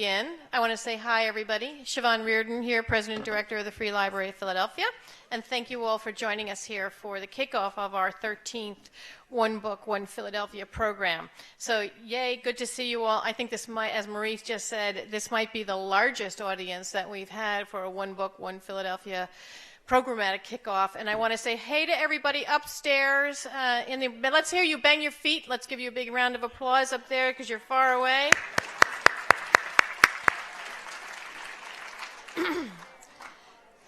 Again, I want to say hi, everybody. Siobhan Reardon here, President and Director of the Free Library of Philadelphia, and thank you all for joining us here for the kickoff of our 13th One Book, One Philadelphia program. So, yay, good to see you all. I think this might, as Marie just said, this might be the largest audience that we've had for a One Book, One Philadelphia programmatic kickoff, and I want to say hey to everybody upstairs. Let's hear you bang your feet. Let's give you a big round of applause up there because you're far away.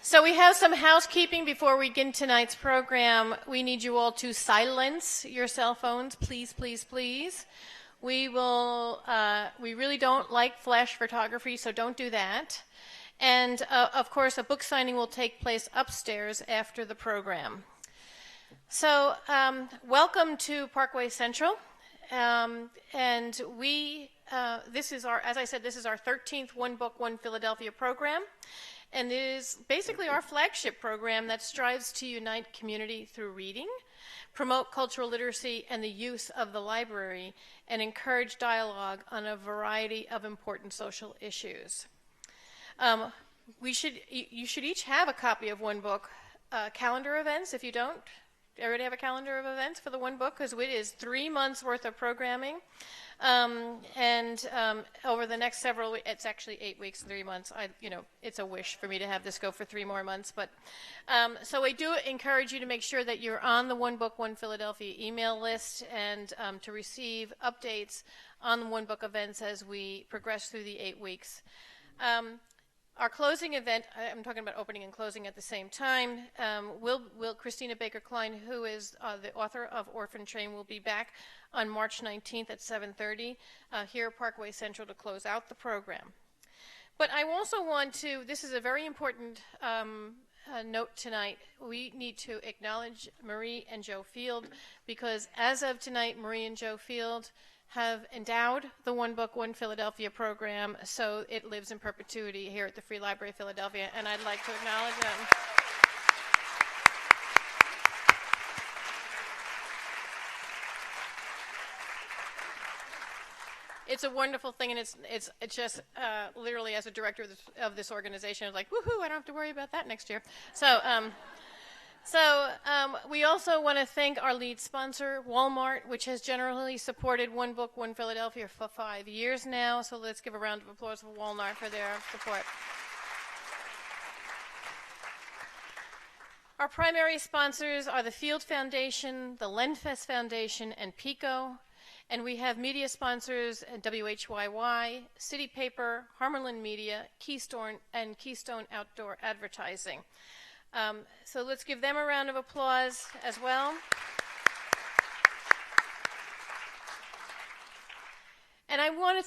So we have some housekeeping before we begin tonight's program. We need you all to silence your cell phones, please, please, please. We really don't like flash photography, so don't do that. And of course, a book signing will take place upstairs after the program. So welcome to Parkway Central. And this is our 13th One Book, One Philadelphia program. And it is basically our flagship program that strives to unite community through reading, promote cultural literacy and the use of the library, and encourage dialogue on a variety of important social issues. You should each have a copy of One Book calendar events. If you don't, everybody have a calendar of events for the One Book, because it is 3 months worth of programming. Over the next several weeks, it's actually 8 weeks, 3 months. It's a wish for me to have this go for 3 more months. But so I do encourage you to make sure that you're on the One Book, One Philadelphia email list and to receive updates on the One Book events as we progress through the 8 weeks. Our closing event, I'm talking about opening and closing at the same time, Christina Baker Kline, who is the author of Orphan Train, will be back on March 19th at 7:30 here at Parkway Central to close out the program. But I also want to, this is a very important note tonight. We need to acknowledge Marie and Joe Field, because as of tonight, Marie and Joe Field have endowed the One Book, One Philadelphia program, so it lives in perpetuity here at the Free Library of Philadelphia, and I'd like to acknowledge them. It's a wonderful thing, and it's just literally, as a director of this organization, I was like, woohoo, I don't have to worry about that next year. So we also want to thank our lead sponsor, Walmart, which has generally supported One Book, One Philadelphia for 5 years now. So let's give a round of applause for Walmart for their support. Our primary sponsors are the Field Foundation, the Lenfest Foundation, and PICO. And we have media sponsors at WHYY, City Paper, Harmerland Media, Keystone, and Keystone Outdoor Advertising. So let's give them a round of applause as well. And I want to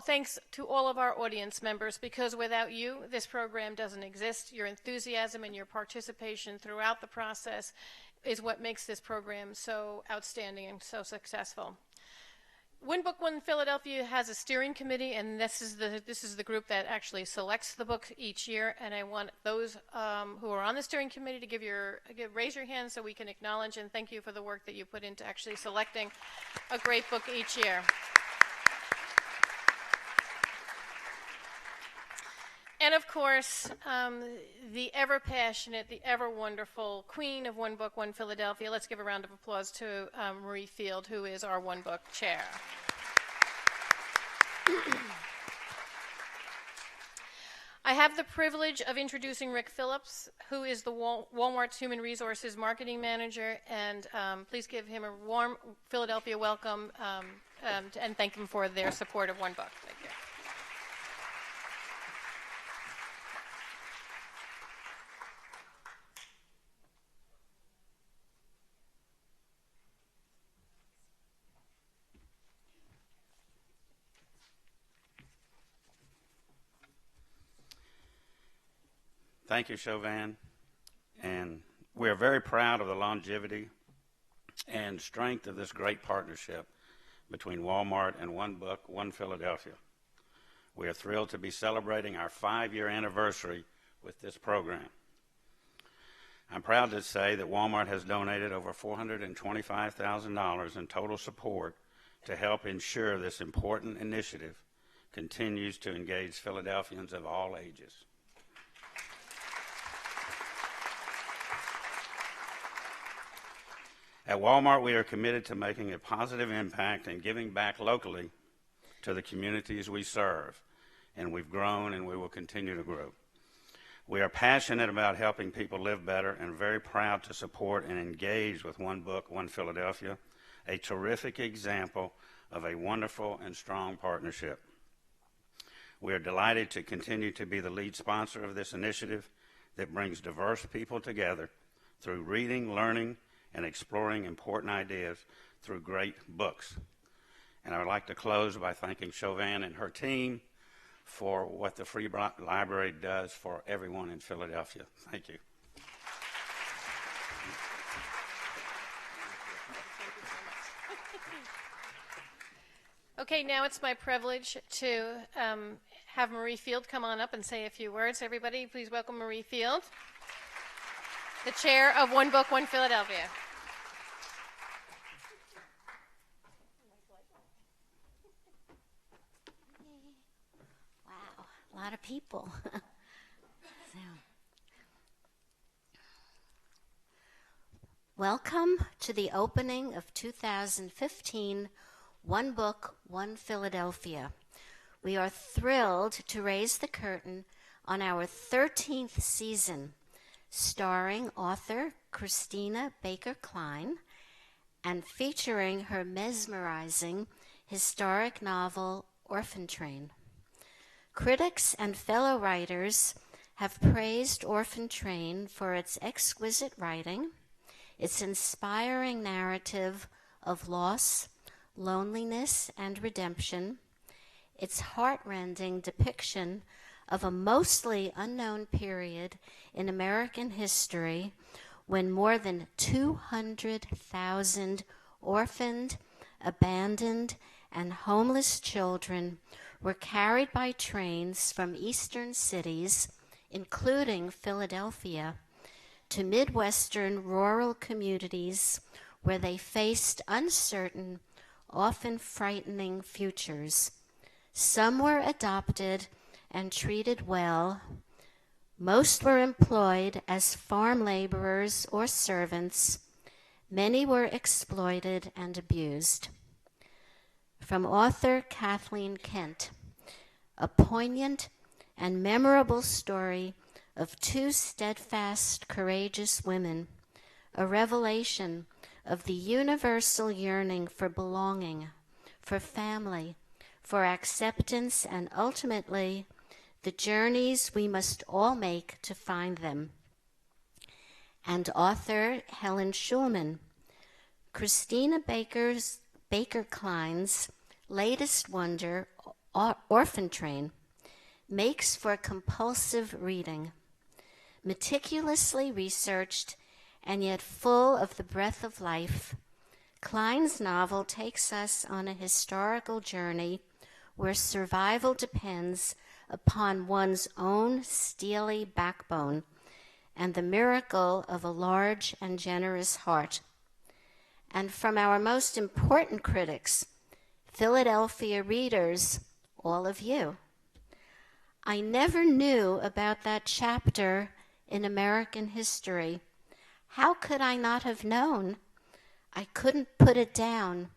thanks to all of our audience members, because without you, this program doesn't exist. Your enthusiasm and your participation throughout the process is what makes this program so outstanding and so successful. One Book, One Philadelphia has a steering committee, and this is the group that actually selects the book each year. And I want those who are on the steering committee to raise your hand so we can acknowledge and thank you for the work that you put into actually selecting a great book each year. And of course, the ever passionate, the ever wonderful queen of One Book, One Philadelphia. Let's give a round of applause to Marie Field, who is our One Book chair. I have the privilege of introducing Rick Phillips, who is the Walmart's Human Resources Marketing Manager, and please give him a warm Philadelphia welcome and thank them for their support of One Book. Thank you. Thank you, Chauvin, and we are very proud of the longevity and strength of this great partnership between Walmart and One Book, One Philadelphia. We are thrilled to be celebrating our 5-year anniversary with this program. I'm proud to say that Walmart has donated over $425,000 in total support to help ensure this important initiative continues to engage Philadelphians of all ages. At Walmart, we are committed to making a positive impact and giving back locally to the communities we serve, and we've grown and we will continue to grow. We are passionate about helping people live better and very proud to support and engage with One Book, One Philadelphia, a terrific example of a wonderful and strong partnership. We are delighted to continue to be the lead sponsor of this initiative that brings diverse people together through reading, learning, and exploring important ideas through great books. And I would like to close by thanking Chauvin and her team for what the Free Library does for everyone in Philadelphia. Thank you. Okay, now it's my privilege to have Marie Field come on up and say a few words. Everybody, please welcome Marie Field, the chair of One Book, One Philadelphia. Wow, a lot of people. Welcome to the opening of 2015 One Book, One Philadelphia. We are thrilled to raise the curtain on our 13th season, starring author Christina Baker Kline and featuring her mesmerizing historic novel, Orphan Train. Critics and fellow writers have praised Orphan Train for its exquisite writing, its inspiring narrative of loss, loneliness, and redemption, its heartrending depiction of a mostly unknown period in American history when more than 200,000 orphaned, abandoned, and homeless children were carried by trains from eastern cities, including Philadelphia, to Midwestern rural communities where they faced uncertain, often frightening futures. Some were adopted and treated well. Most were employed as farm laborers or servants. Many were exploited and abused. From author Kathleen Kent, a poignant and memorable story of two steadfast, courageous women, a revelation of the universal yearning for belonging, for family, for acceptance, and ultimately the journeys we must all make to find them. And author Helen Schulman, Christina Baker Kline's latest wonder, Orphan Train, makes for compulsive reading. Meticulously researched and yet full of the breath of life, Kline's novel takes us on a historical journey where survival depends upon one's own steely backbone and the miracle of a large and generous heart. And from our most important critics, Philadelphia readers, all of you. I never knew about that chapter in American history. How could I not have known? I couldn't put it down,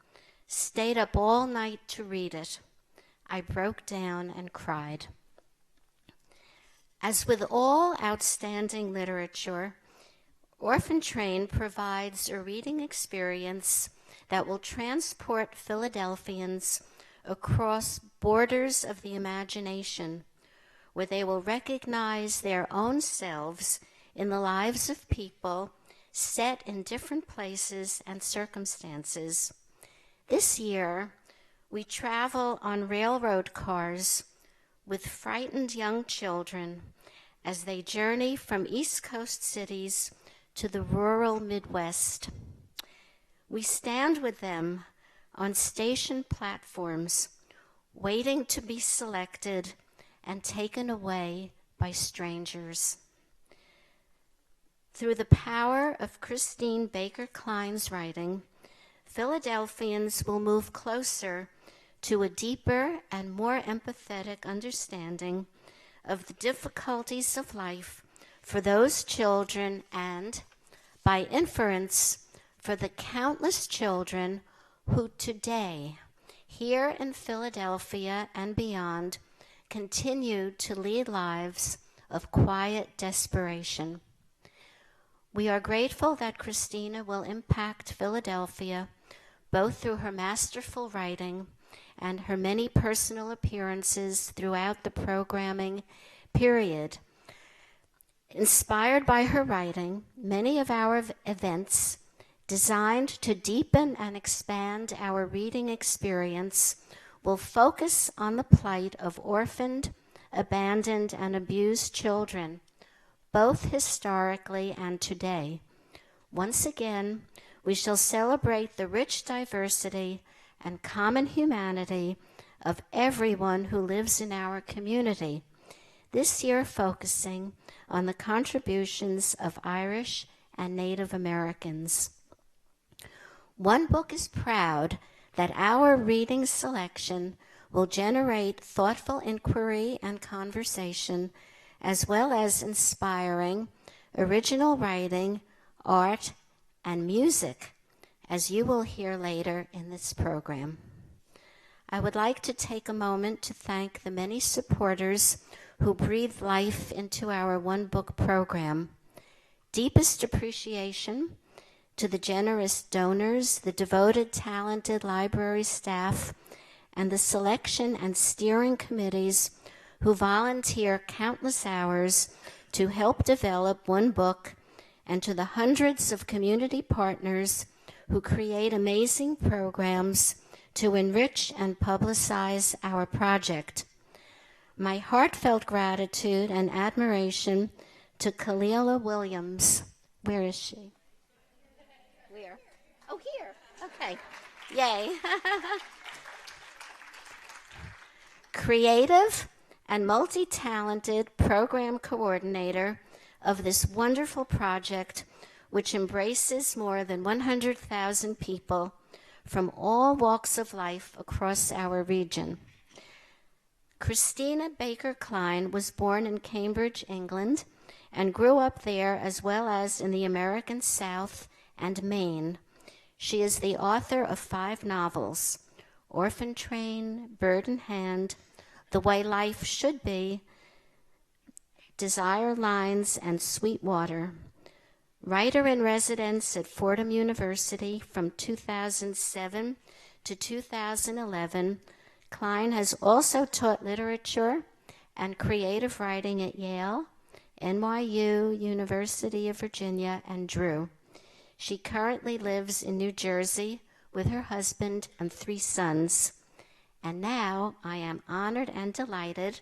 stayed up all night to read it. I broke down and cried. As with all outstanding literature, Orphan Train provides a reading experience that will transport Philadelphians across borders of the imagination, where they will recognize their own selves in the lives of people set in different places and circumstances. This year, we travel on railroad cars with frightened young children as they journey from East Coast cities to the rural Midwest. We stand with them on station platforms, waiting to be selected and taken away by strangers. Through the power of Christine Baker Kline's writing, Philadelphians will move closer to a deeper and more empathetic understanding of the difficulties of life for those children and, by inference, for the countless children who today, here in Philadelphia and beyond, continue to lead lives of quiet desperation. We are grateful that Christina will impact Philadelphia both through her masterful writing and her many personal appearances throughout the programming period. Inspired by her writing, many of our events, designed to deepen and expand our reading experience, will focus on the plight of orphaned, abandoned, and abused children, both historically and today. Once again, we shall celebrate the rich diversity and common humanity of everyone who lives in our community, this year focusing on the contributions of Irish and Native Americans. One Book is proud that our reading selection will generate thoughtful inquiry and conversation, as well as inspiring original writing, art, and music, as you will hear later in this program. I would like to take a moment to thank the many supporters who breathe life into our One Book program. Deepest appreciation to the generous donors, the devoted, talented library staff, and the selection and steering committees who volunteer countless hours to help develop One Book, and to the hundreds of community partners who create amazing programs to enrich and publicize our project. My heartfelt gratitude and admiration to Kalila Williams. Where is she? Where? Oh, here. Okay. Yay. Creative and multi-talented program coordinator of this wonderful project, which embraces more than 100,000 people from all walks of life across our region. Christina Baker Kline was born in Cambridge, England, and grew up there as well as in the American South and Maine. She is the author of 5 novels: Orphan Train, Bird in Hand, The Way Life Should Be, Desire Lines, and Sweetwater. Writer in residence at Fordham University from 2007 to 2011, Kline has also taught literature and creative writing at Yale, NYU, University of Virginia, and Drew. She currently lives in New Jersey with her husband and 3 sons. And now I am honored and delighted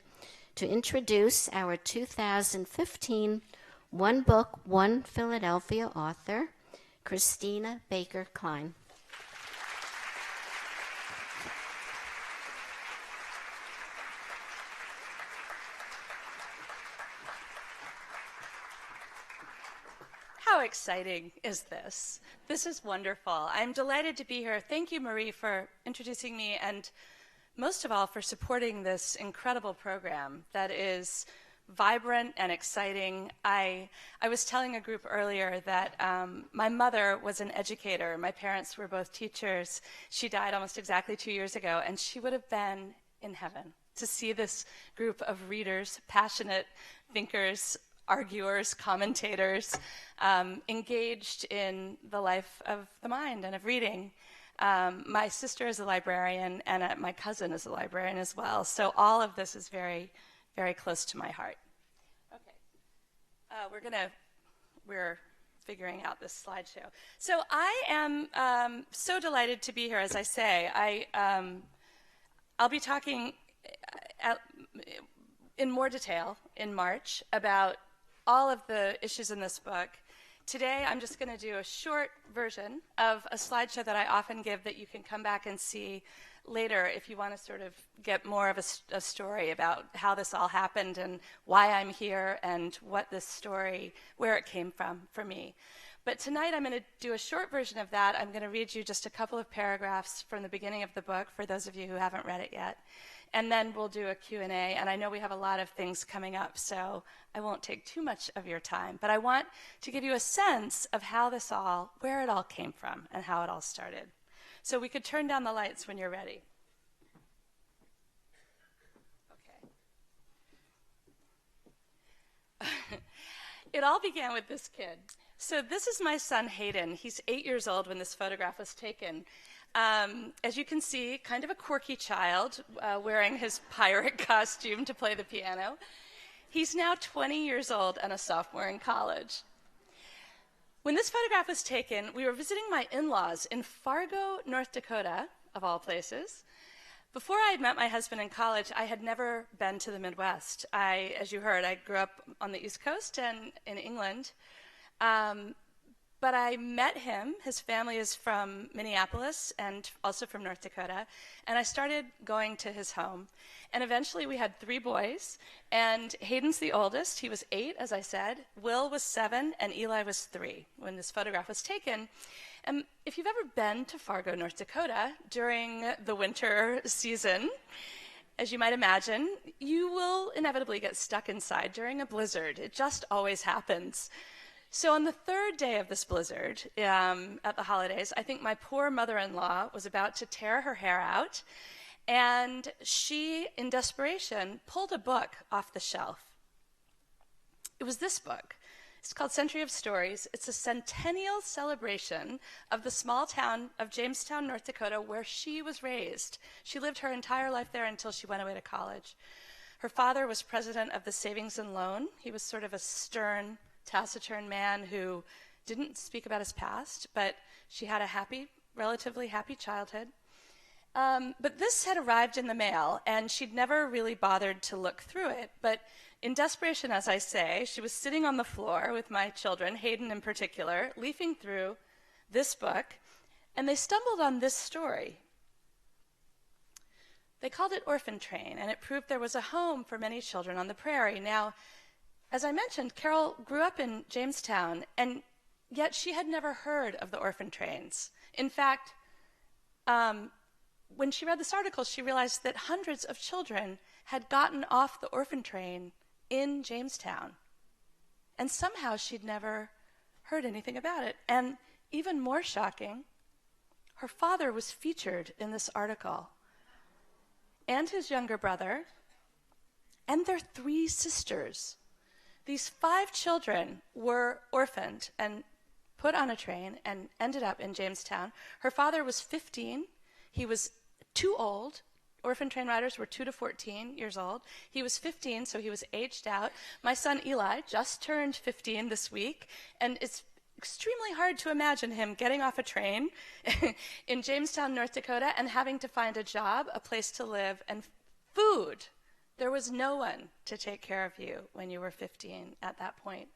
to introduce our 2015 One Book, One Philadelphia author, Christina Baker Kline. How exciting is this? This is wonderful. I'm delighted to be here. Thank you, Marie, for introducing me, and most of all, for supporting this incredible program that is vibrant and exciting. I was telling a group earlier that my mother was an educator. My parents were both teachers. She died almost exactly 2 years ago, and she would have been in heaven to see this group of readers, passionate thinkers, arguers, commentators, engaged in the life of the mind and of reading. My sister is a librarian, and my cousin is a librarian as well. So all of this is very, very close to my heart. Okay, we're figuring out this slideshow. So I am so delighted to be here. As I say, I'll be talking in more detail in March about all of the issues in this book. Today, I'm just going to do a short version of a slideshow that I often give that you can come back and see later if you want to sort of get more of a story about how this all happened and why I'm here and what this story, where it came from for me. But tonight I'm going to do a short version of that. I'm going to read you just a couple of paragraphs from the beginning of the book for those of you who haven't read it yet. And then we'll do a Q&A. And I know we have a lot of things coming up, so I won't take too much of your time. But I want to give you a sense of where it all came from and how it all started. So we could turn down the lights when you're ready. Okay. It all began with this kid. So this is my son, Hayden. He's 8 years old when this photograph was taken. As you can see, kind of a quirky child wearing his pirate costume to play the piano. He's now 20 years old and a sophomore in college. When this photograph was taken, we were visiting my in-laws in Fargo, North Dakota, of all places. Before I had met my husband in college, I had never been to the Midwest. As you heard, I grew up on the East Coast and in England. But I met him. His family is from Minneapolis and also from North Dakota. And I started going to his home. And eventually we had 3 boys. And Hayden's the oldest. He was 8, as I said. Will was 7, and Eli was 3 when this photograph was taken. And if you've ever been to Fargo, North Dakota during the winter season, as you might imagine, you will inevitably get stuck inside during a blizzard. It just always happens. So on the 3rd day of this blizzard at the holidays, I think my poor mother-in-law was about to tear her hair out, and she, in desperation, pulled a book off the shelf. It was this book. It's called Century of Stories. It's a centennial celebration of the small town of Jamestown, North Dakota, where she was raised. She lived her entire life there until she went away to college. Her father was president of the Savings and Loan. He was sort of a stern, taciturn man who didn't speak about his past, but she had a relatively happy childhood. But this had arrived in the mail, and she'd never really bothered to look through it. But in desperation, as I say, she was sitting on the floor with my children, Hayden in particular, leafing through this book, and they stumbled on this story. They called it Orphan Train, and it proved there was a home for many children on the prairie. Now, as I mentioned, Carol grew up in Jamestown, and yet she had never heard of the orphan trains. In fact, when she read this article, she realized that hundreds of children had gotten off the orphan train in Jamestown. And somehow she'd never heard anything about it. And even more shocking, her father was featured in this article, and his younger brother, and their 3 sisters. These 5 children were orphaned and put on a train and ended up in Jamestown. Her father was 15. He was too old. Orphan train riders were 2 to 14 years old. He was 15, so he was aged out. My son Eli just turned 15 this week, and it's extremely hard to imagine him getting off a train in Jamestown, North Dakota, and having to find a job, a place to live, and food. There was no one to take care of you when you were 15 at that point.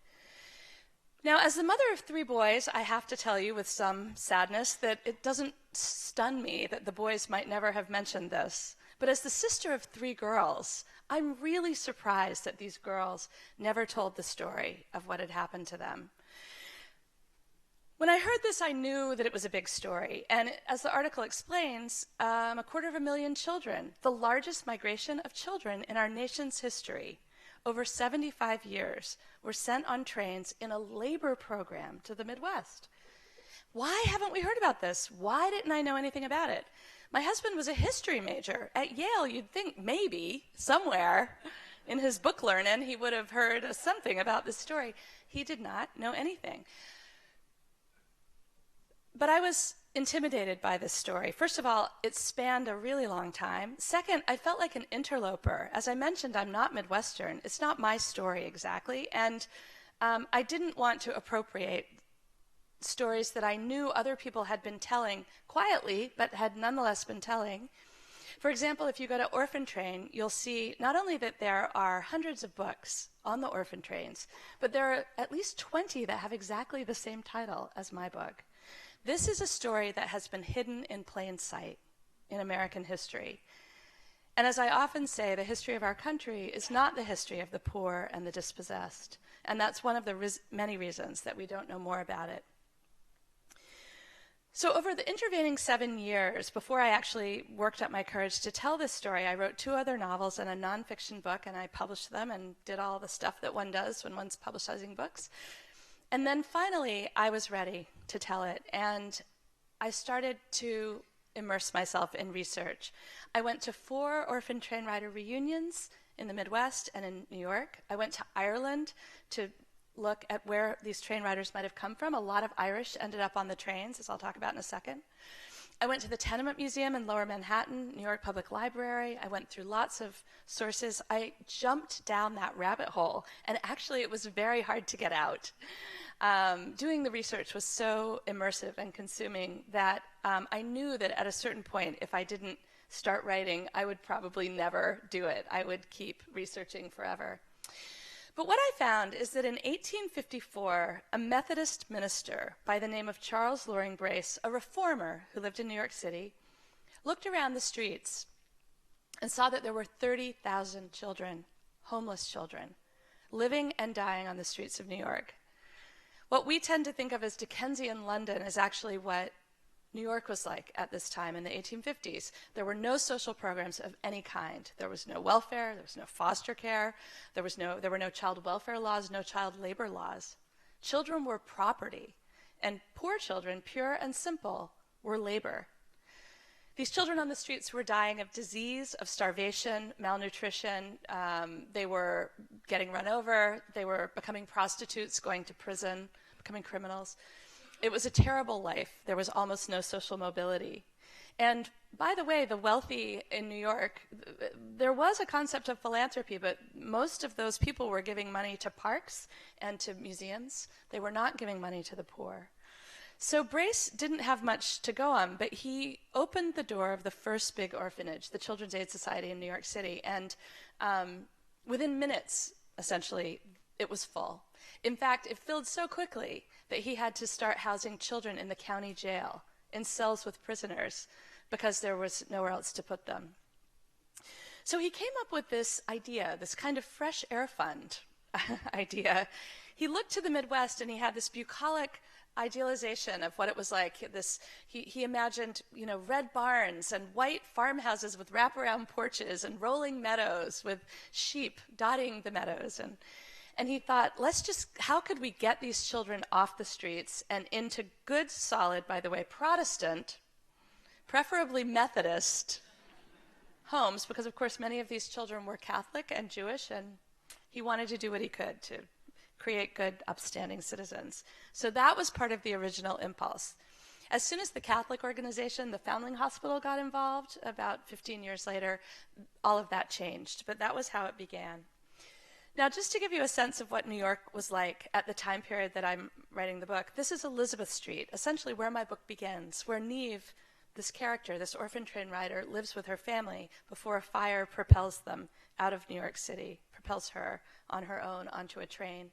Now, as the mother of 3 boys, I have to tell you with some sadness that it doesn't stun me that the boys might never have mentioned this. But as the sister of 3 girls, I'm really surprised that these girls never told the story of what had happened to them. When I heard this, I knew that it was a big story. And as the article explains, 250,000 children, the largest migration of children in our nation's history, over 75 years, were sent on trains in a labor program to the Midwest. Why haven't we heard about this? Why didn't I know anything about it? My husband was a history major at Yale. You'd think maybe somewhere in his book learning he would have heard something about this story. He did not know anything. But I was intimidated by this story. First of all, it spanned a really long time. Second, I felt like an interloper. As I mentioned, I'm not Midwestern. It's not my story exactly. And I didn't want to appropriate stories that I knew other people had been telling quietly, but had nonetheless been telling. For example, if you go to Orphan Train, you'll see not only that there are hundreds of books on the orphan trains, but there are at least 20 that have exactly the same title as my book. This is a story that has been hidden in plain sight in American history. And as I often say, the history of our country is not the history of the poor and the dispossessed. And that's one of the many reasons that we don't know more about it So over the intervening 7 years, before I actually worked up my courage to tell this story, I wrote 2 other novels and a nonfiction book, and I published them and did all the stuff that one does when one's publishing books. And then finally, I was ready to tell it, and I started to immerse myself in research. I went to 4 Orphan Train rider reunions in the Midwest and in New York. I went to Ireland to look at where these train riders might have come from. A lot of Irish ended up on the trains, as I'll talk about in a second. I went to the Tenement Museum in Lower Manhattan, New York Public Library. I went through lots of sources. I jumped down that rabbit hole, and actually it was very hard to get out. Doing the research was so immersive and consuming that I knew that at a certain point, if I didn't start writing, I would probably never do it. I would keep researching forever. But what I found is that in 1854, a Methodist minister by the name of Charles Loring Brace, a reformer who lived in New York City, looked around the streets and saw that there were 30,000 children, homeless children, living and dying on the streets of New York. What we tend to think of as Dickensian London is actually what New York was like at this time in the 1850s. There were no social programs of any kind. There was no welfare, there was no foster care, there were no child welfare laws, no child labor laws. Children were property, and poor children, pure and simple, were labor. These children on the streets were dying of disease, of starvation, malnutrition. They were getting run over. They were becoming prostitutes, going to prison, becoming criminals. It was a terrible life. There was almost no social mobility. And by the way, the wealthy in New York, there was a concept of philanthropy, but most of those people were giving money to parks and to museums. They were not giving money to the poor. So Brace didn't have much to go on, but he opened the door of the first big orphanage, the Children's Aid Society in New York City, and within minutes, essentially, it was full. In fact, it filled so quickly that he had to start housing children in the county jail, in cells with prisoners, because there was nowhere else to put them. So he came up with this idea, this kind of fresh air fund idea. He looked to the Midwest and he had this bucolic idealization of what it was like. He imagined, red barns and white farmhouses with wraparound porches and rolling meadows with sheep dotting the meadows. And he thought, how could we get these children off the streets and into good, solid, by the way, Protestant, preferably Methodist homes, because of course many of these children were Catholic and Jewish, and he wanted to do what he could to create good, upstanding citizens. So that was part of the original impulse. As soon as the Catholic organization, the Foundling Hospital, got involved, about 15 years later, all of that changed, but that was how it began. Now, just to give you a sense of what New York was like at the time period that I'm writing the book, this is Elizabeth Street, essentially where my book begins, where Neve, this character, this orphan train rider, lives with her family before a fire propels them out of New York City, propels her on her own onto a train.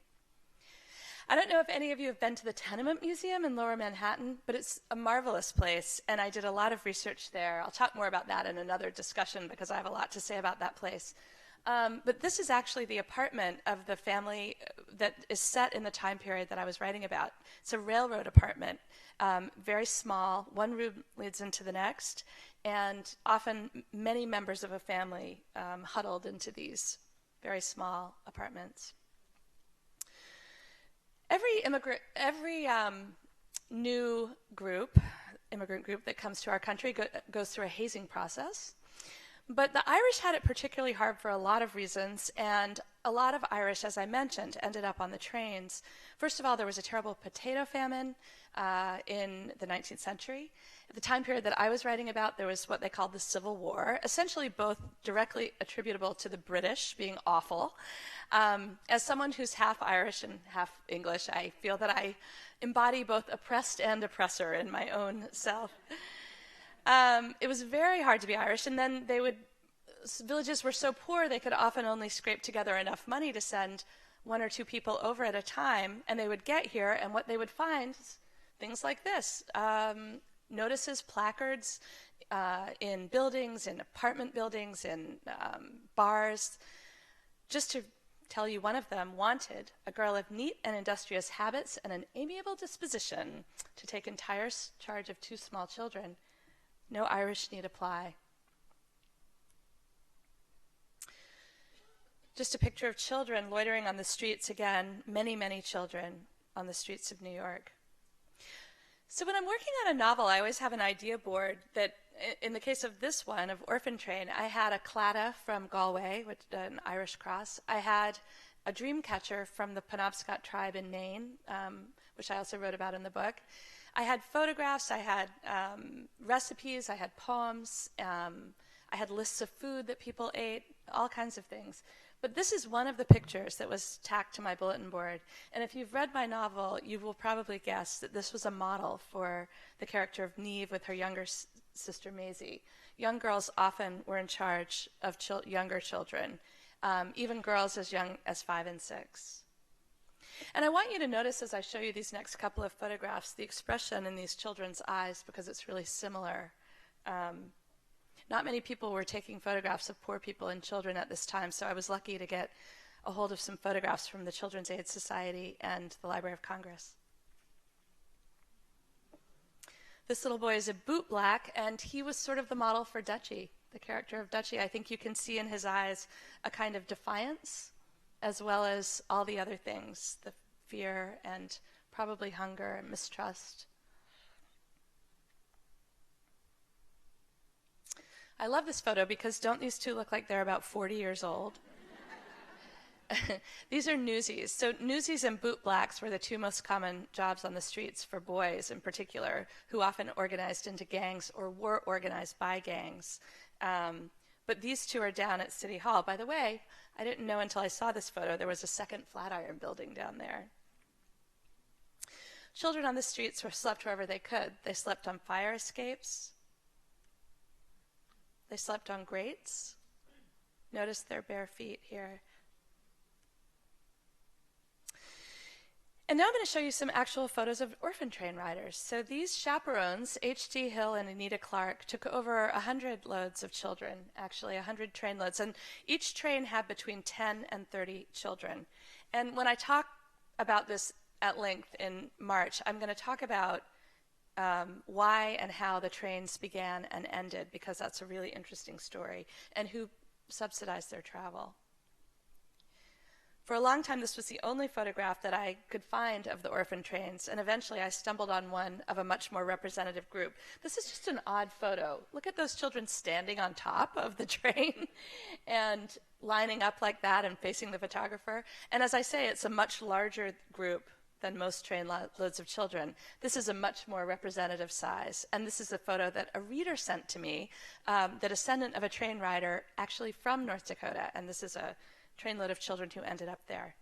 I don't know if any of you have been to the Tenement Museum in Lower Manhattan, but it's a marvelous place, and I did a lot of research there. I'll talk more about that in another discussion because I have a lot to say about that place. But this is actually the apartment of the family that is set in the time period that I was writing about. It's a railroad apartment, very small. One room leads into the next, and often many members of a family huddled into these very small apartments. Every new immigrant group that comes to our country goes through a hazing process. But the Irish had it particularly hard for a lot of reasons, and a lot of Irish, as I mentioned, ended up on the trains. First of all, there was a terrible potato famine in the 19th century. At the time period that I was writing about, there was what they called the Civil War, essentially both directly attributable to the British being awful. As someone who's half Irish and half English, I feel that I embody both oppressed and oppressor in my own self. It was very hard to be Irish, and then villages were so poor they could often only scrape together enough money to send 1 or 2 people over at a time, and they would get here, and what they would find is things like this. Notices, placards in buildings, in apartment buildings, in bars, just to tell you one of them wanted a girl of neat and industrious habits and an amiable disposition to take entire charge of 2 small children. No Irish need apply. Just a picture of children loitering on the streets again, many, many children on the streets of New York. So when I'm working on a novel, I always have an idea board that, in the case of this one, of Orphan Train, I had a claddagh from Galway, which an Irish cross. I had a dream catcher from the Penobscot tribe in Maine, which I also wrote about in the book. I had photographs, I had recipes, I had poems, I had lists of food that people ate, all kinds of things. But this is one of the pictures that was tacked to my bulletin board. And if you've read my novel, you will probably guess that this was a model for the character of Niamh with her younger sister Maisie. Young girls often were in charge of younger children, even girls as young as 5 and 6. And I want you to notice as I show you these next couple of photographs, the expression in these children's eyes, because it's really similar. Not many people were taking photographs of poor people and children at this time, so I was lucky to get a hold of some photographs from the Children's Aid Society and the Library of Congress. This little boy is a bootblack, and he was sort of the model for Dutchie, the character of Dutchie. I think you can see in his eyes a kind of defiance, as well as all the other things, the fear and probably hunger and mistrust. I love this photo because don't these two look like they're about 40 years old? These are newsies. So newsies and bootblacks were the 2 most common jobs on the streets for boys in particular, who often organized into gangs or were organized by gangs. But these 2 are down at City Hall. By the way, I didn't know until I saw this photo there was a second Flatiron building down there. Children on the streets slept wherever they could. They slept on fire escapes. They slept on grates. Notice their bare feet here. And now I'm going to show you some actual photos of Orphan Train riders. So these chaperones, H.D. Hill and Anita Clark, took over 100 loads of children, actually 100 train loads. And each train had between 10 and 30 children. And when I talk about this at length in March, I'm going to talk about why and how the trains began and ended, because that's a really interesting story, and who subsidized their travel. For a long time, this was the only photograph that I could find of the orphan trains, and eventually I stumbled on one of a much more representative group. This is just an odd photo. Look at those children standing on top of the train and lining up like that and facing the photographer. And as I say, it's a much larger group than most train loads of children. This is a much more representative size. And this is a photo that a reader sent to me, the descendant of a train rider actually from North Dakota. And this is a trainload of children who ended up there.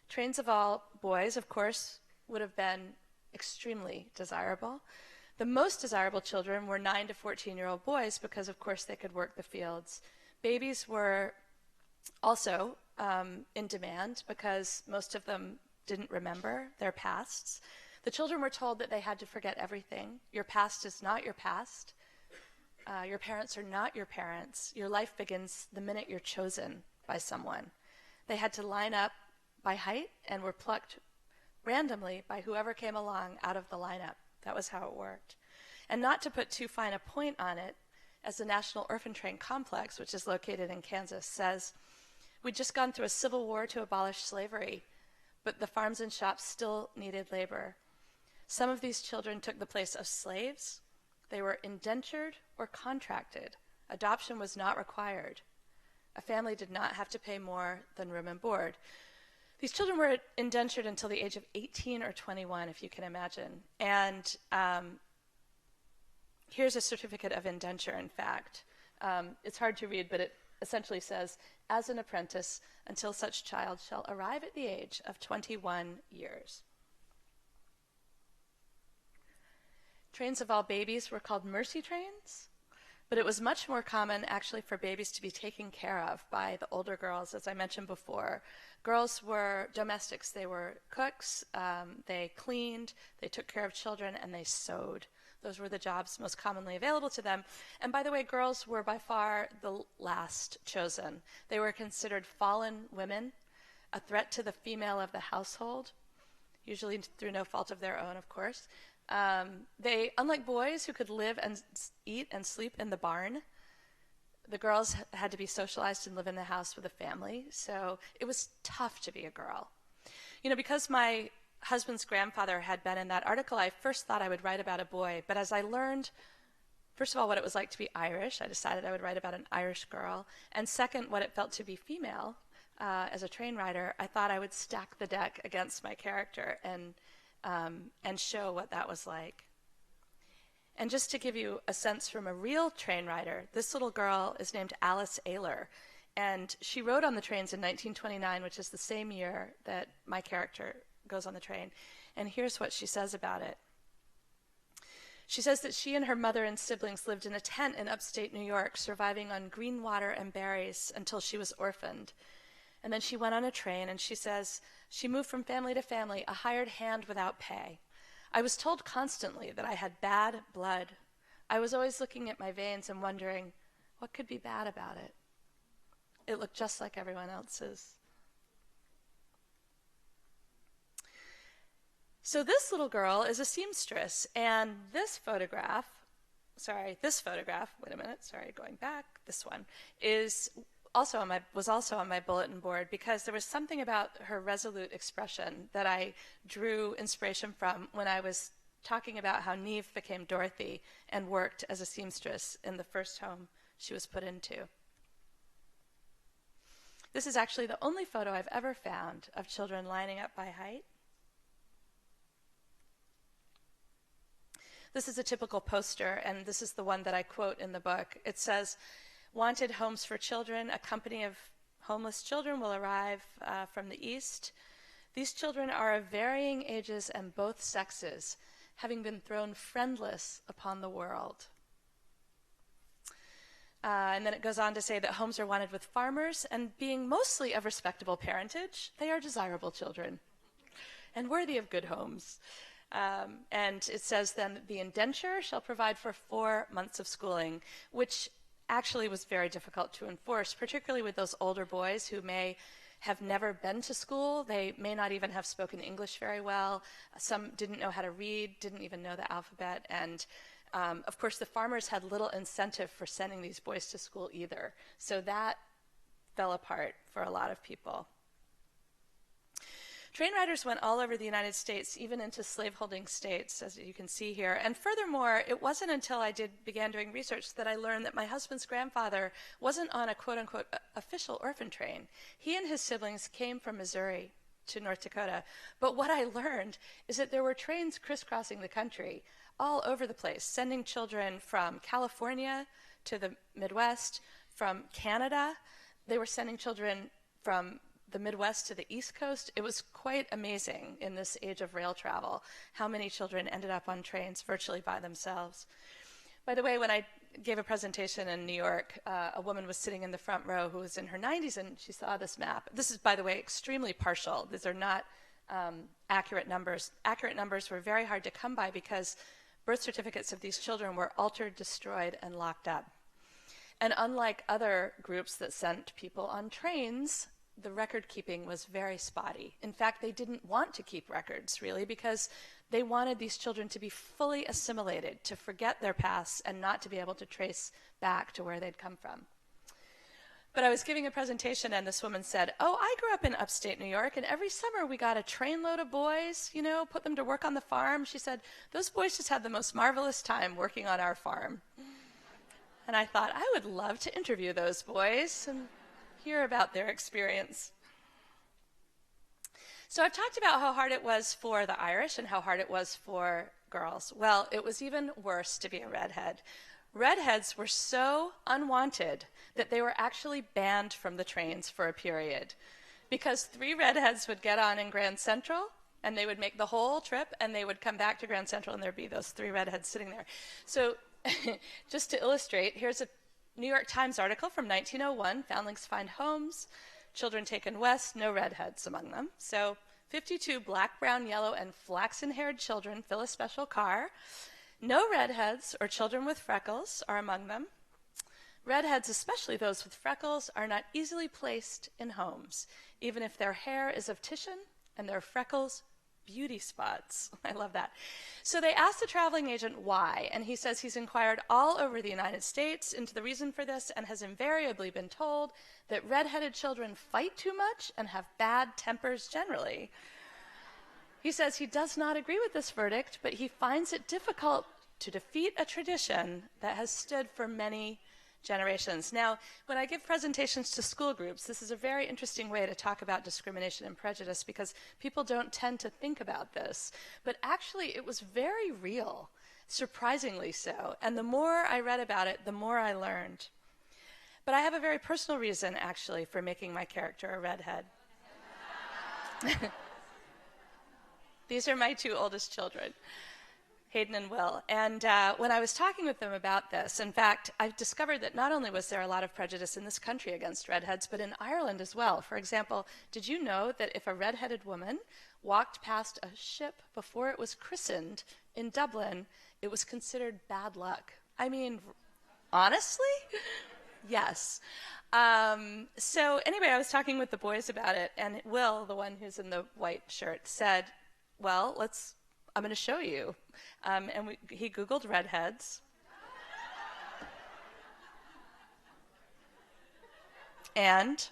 Trains of all boys, of course, would have been extremely desirable. The most desirable children were 9 to 14-year-old boys because, of course, they could work the fields. Babies were also in demand because most of them didn't remember their pasts. The children were told that they had to forget everything. Your past is not your past. Your parents are not your parents. Your life begins the minute you're chosen by someone. They had to line up by height and were plucked randomly by whoever came along out of the lineup. That was how it worked. And not to put too fine a point on it, as the National Orphan Train Complex, which is located in Kansas, says, we'd just gone through a civil war to abolish slavery, but the farms and shops still needed labor. Some of these children took the place of slaves. They were indentured or contracted. Adoption was not required. A family did not have to pay more than room and board. These children were indentured until the age of 18 or 21, if you can imagine. And here's a certificate of indenture, in fact. It's hard to read, but it essentially says, as an apprentice until such child shall arrive at the age of 21 years. Trains of all babies were called mercy trains, but it was much more common actually for babies to be taken care of by the older girls, as I mentioned before. Girls were domestics. They were cooks, they cleaned, they took care of children, and they sewed. Those were the jobs most commonly available to them. And by the way, girls were by far the last chosen. They were considered fallen women, a threat to the female of the household, usually through no fault of their own, of course. They, unlike boys who could live and eat and sleep in the barn, the girls had to be socialized and live in the house with a family. So it was tough to be a girl. You know, because my husband's grandfather had been in that article, I first thought I would write about a boy. But as I learned, first of all, what it was like to be Irish, I decided I would write about an Irish girl. And second, what it felt to be female as a train rider, I thought I would stack the deck against my character and show what that was like. And just to give you a sense from a real train rider, this little girl is named Alice Ayler. And she rode on the trains in 1929, which is the same year that my character goes on the train. And here's what she says about it. She says that she and her mother and siblings lived in a tent in upstate New York, surviving on green water and berries until she was orphaned. And then she went on a train, and she says, she moved from family to family, a hired hand without pay. I was told constantly that I had bad blood. I was always looking at my veins and wondering, what could be bad about it? It looked just like everyone else's. So this little girl is a seamstress, and this photograph, wait a minute, sorry, going back, this one, was also on my bulletin board because there was something about her resolute expression that I drew inspiration from when I was talking about how Neve became Dorothy and worked as a seamstress in the first home she was put into. This is actually the only photo I've ever found of children lining up by height. This is a typical poster, and this is the one that I quote in the book. It says, "Wanted homes for children. A company of homeless children will arrive from the east. These children are of varying ages and both sexes, having been thrown friendless upon the world." And then it goes on to say that homes are wanted with farmers, and being mostly of respectable parentage, they are desirable children and worthy of good homes. And it says then, the indenture shall provide for 4 months of schooling, which actually was very difficult to enforce, particularly with those older boys who may have never been to school. They may not even have spoken English very well. Some didn't know how to read, didn't even know the alphabet. And of course, the farmers had little incentive for sending these boys to school either. So that fell apart for a lot of people. Train riders went all over the United States, even into slaveholding states, as you can see here. And furthermore, it wasn't until I began doing research that I learned that my husband's grandfather wasn't on a quote-unquote official orphan train. He and his siblings came from Missouri to North Dakota. But what I learned is that there were trains crisscrossing the country all over the place, sending children from California to the Midwest, from Canada. They were sending children from the Midwest to the East Coast. It was quite amazing in this age of rail travel how many children ended up on trains virtually by themselves. By the way, when I gave a presentation in New York, a woman was sitting in the front row who was in her 90s, and she saw this map. This is, by the way, extremely partial. These are not accurate numbers. Accurate numbers were very hard to come by because birth certificates of these children were altered, destroyed, and locked up. And unlike other groups that sent people on trains, the record keeping was very spotty. In fact, they didn't want to keep records, really, because they wanted these children to be fully assimilated, to forget their pasts, and not to be able to trace back to where they'd come from. But I was giving a presentation, and this woman said, "Oh, I grew up in upstate New York, and every summer we got a trainload of boys, put them to work on the farm." She said, "Those boys just had the most marvelous time working on our farm." And I thought, I would love to interview those boys and hear about their experience. So I've talked about how hard it was for the Irish and how hard it was for girls. Well, it was even worse to be a redhead. Redheads were so unwanted that they were actually banned from the trains for a period, because 3 redheads would get on in Grand Central and they would make the whole trip and they would come back to Grand Central and there'd be those 3 redheads sitting there. So just to illustrate, here's a New York Times article from 1901, Foundlings Find Homes, Children Taken West, no redheads among them. So 52 black, brown, yellow, and flaxen-haired children fill a special car. No redheads or children with freckles are among them. Redheads, especially those with freckles, are not easily placed in homes, even if their hair is of Titian and their freckles beauty spots. I love that. So they asked the traveling agent why, and he says he's inquired all over the United States into the reason for this and has invariably been told that redheaded children fight too much and have bad tempers generally. He says he does not agree with this verdict, but he finds it difficult to defeat a tradition that has stood for many generations. Now, when I give presentations to school groups, this is a very interesting way to talk about discrimination and prejudice because people don't tend to think about this. But actually, it was very real, surprisingly so. And the more I read about it, the more I learned. But I have a very personal reason, actually, for making my character a redhead. These are my two oldest children, Hayden and Will. And when I was talking with them about this, in fact, I've discovered that not only was there a lot of prejudice in this country against redheads, but in Ireland as well. For example, did you know that if a redheaded woman walked past a ship before it was christened in Dublin, it was considered bad luck? I mean, honestly? Yes. So anyway, I was talking with the boys about it, and Will, the one who's in the white shirt, said, well, I'm going to show you. He Googled redheads. And,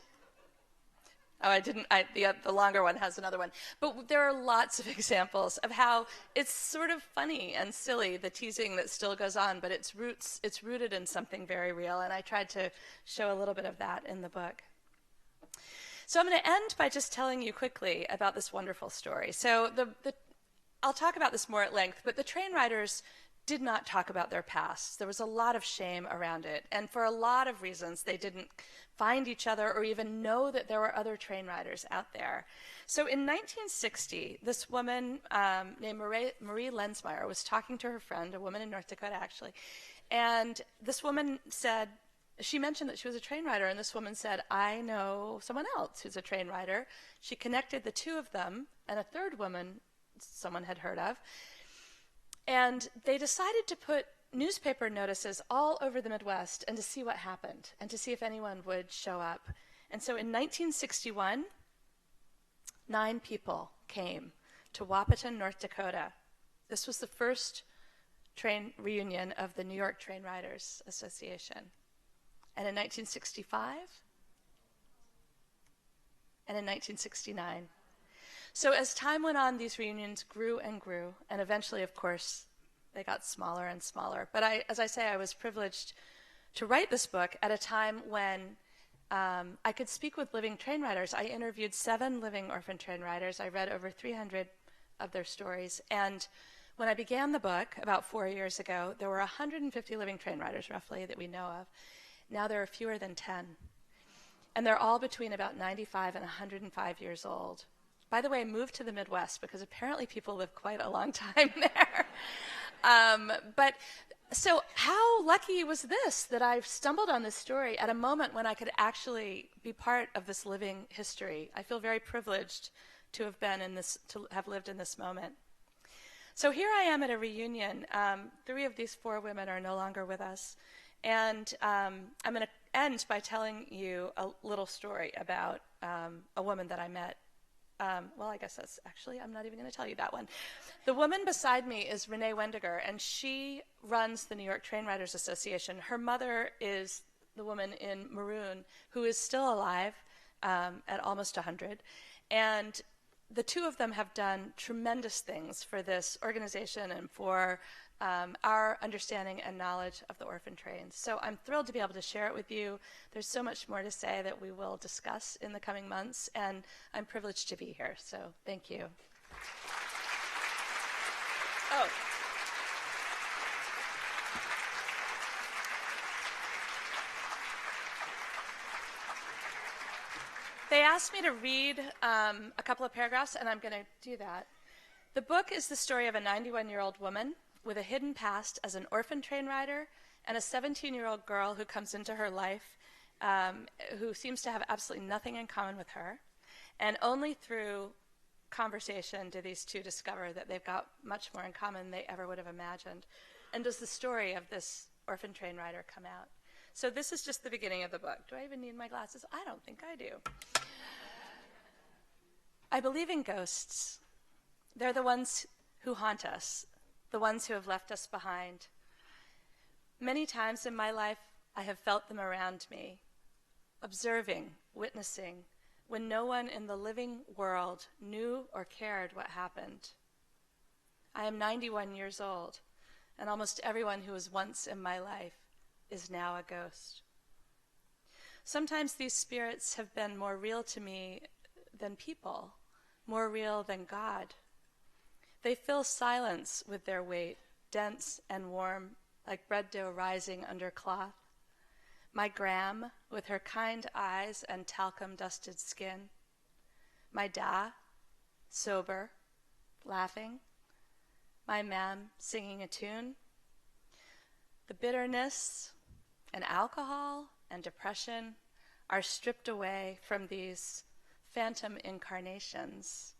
the longer one has another one. But there are lots of examples of how it's sort of funny and silly, the teasing that still goes on, but it's rooted in something very real. And I tried to show a little bit of that in the book. So I'm going to end by just telling you quickly about this wonderful story. So I'll talk about this more at length, but the train riders did not talk about their past. There was a lot of shame around it, and for a lot of reasons, they didn't find each other or even know that there were other train riders out there. So in 1960, this woman named Marie Lensmeyer was talking to her friend, a woman in North Dakota actually, and this woman said, she mentioned that she was a train rider, and this woman said, I know someone else who's a train rider. She connected the two of them, and a third woman someone had heard of, and they decided to put newspaper notices all over the Midwest and to see what happened and to see if anyone would show up. And so in 1961, 9 people came to Wahpeton, North Dakota. This was the first train reunion of the New York Train Riders Association. And in 1965, and in 1969. So as time went on, these reunions grew and grew, and eventually, of course, they got smaller and smaller. But as I say, I was privileged to write this book at a time when I could speak with living train riders. I interviewed 7 living orphan train riders. I read over 300 of their stories. And when I began the book about 4 years ago, there were 150 living train riders, roughly, that we know of. Now there are fewer than 10. And they're all between about 95 and 105 years old. By the way, I moved to the Midwest because apparently people live quite a long time there. But so how lucky was this that I've stumbled on this story at a moment when I could actually be part of this living history? I feel very privileged to have been in this, to have lived in this moment. So here I am at a reunion. 3 of these 4 women are no longer with us. And I'm going to end by telling you a little story about a woman that I met. Well, I guess that's actually, I'm not even going to tell you that one. The woman beside me is Renee Wendiger, and she runs the New York Train Riders Association. Her mother is the woman in maroon who is still alive at almost 100. And the 2 of them have done tremendous things for this organization and for our understanding and knowledge of the orphan trains. So I'm thrilled to be able to share it with you. There's so much more to say that we will discuss in the coming months, and I'm privileged to be here. So thank you. Oh. They asked me to read a couple of paragraphs, and I'm going to do that. The book is the story of a 91-year-old woman with a hidden past as an orphan train rider and a 17-year-old girl who comes into her life who seems to have absolutely nothing in common with her. And only through conversation do these 2 discover that they've got much more in common than they ever would have imagined. And does the story of this orphan train rider come out? So this is just the beginning of the book. Do I even need my glasses? I don't think I do. I believe in ghosts. They're the ones who haunt us, the ones who have left us behind. Many times in my life, I have felt them around me, observing, witnessing, when no one in the living world knew or cared what happened. I am 91 years old, and almost everyone who was once in my life is now a ghost. Sometimes these spirits have been more real to me than people, more real than God. They fill silence with their weight, dense and warm, like bread dough rising under cloth. My Gram, with her kind eyes and talcum-dusted skin. My Da, sober, laughing. My Mam, singing a tune. The bitterness and alcohol and depression are stripped away from these phantom incarnations,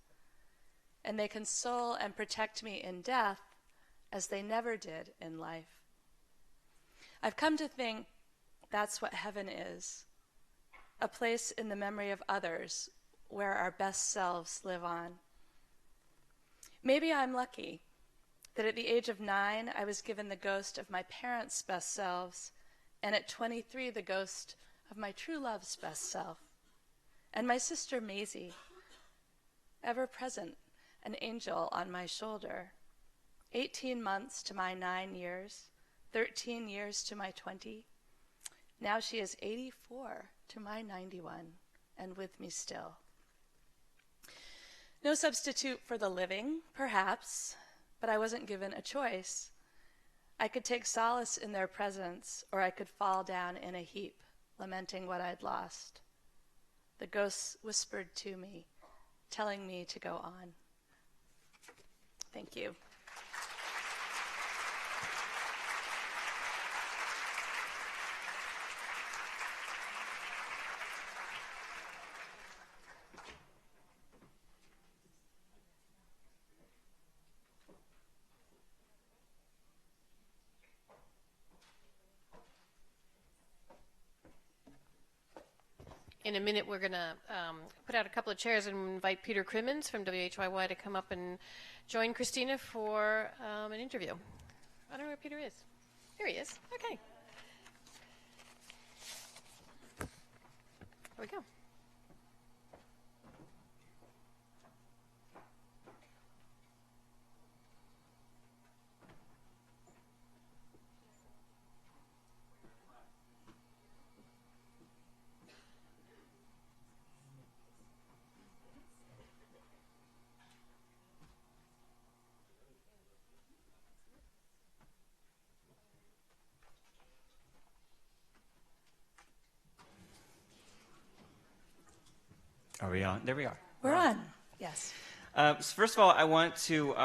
and they console and protect me in death as they never did in life. I've come to think that's what heaven is, a place in the memory of others where our best selves live on. Maybe I'm lucky that at the age of 9, I was given the ghost of my parents' best selves, and at 23, the ghost of my true love's best self. And my sister Maisie, ever present, an angel on my shoulder. 18 months to my 9 years, 13 years to my 20. Now she is 84 to my 91, and with me still. No substitute for the living, perhaps, but I wasn't given a choice. I could take solace in their presence, or I could fall down in a heap, lamenting what I'd lost. The ghosts whispered to me, telling me to go on. Thank you. In a minute, we're going to put out a couple of chairs and invite Peter Crimmins from WHYY to come up and join Christina for an interview. I don't know where Peter is. Here he is. Okay. Here we go. Are we on? There we are. We're on. Yes. So first of all, I want to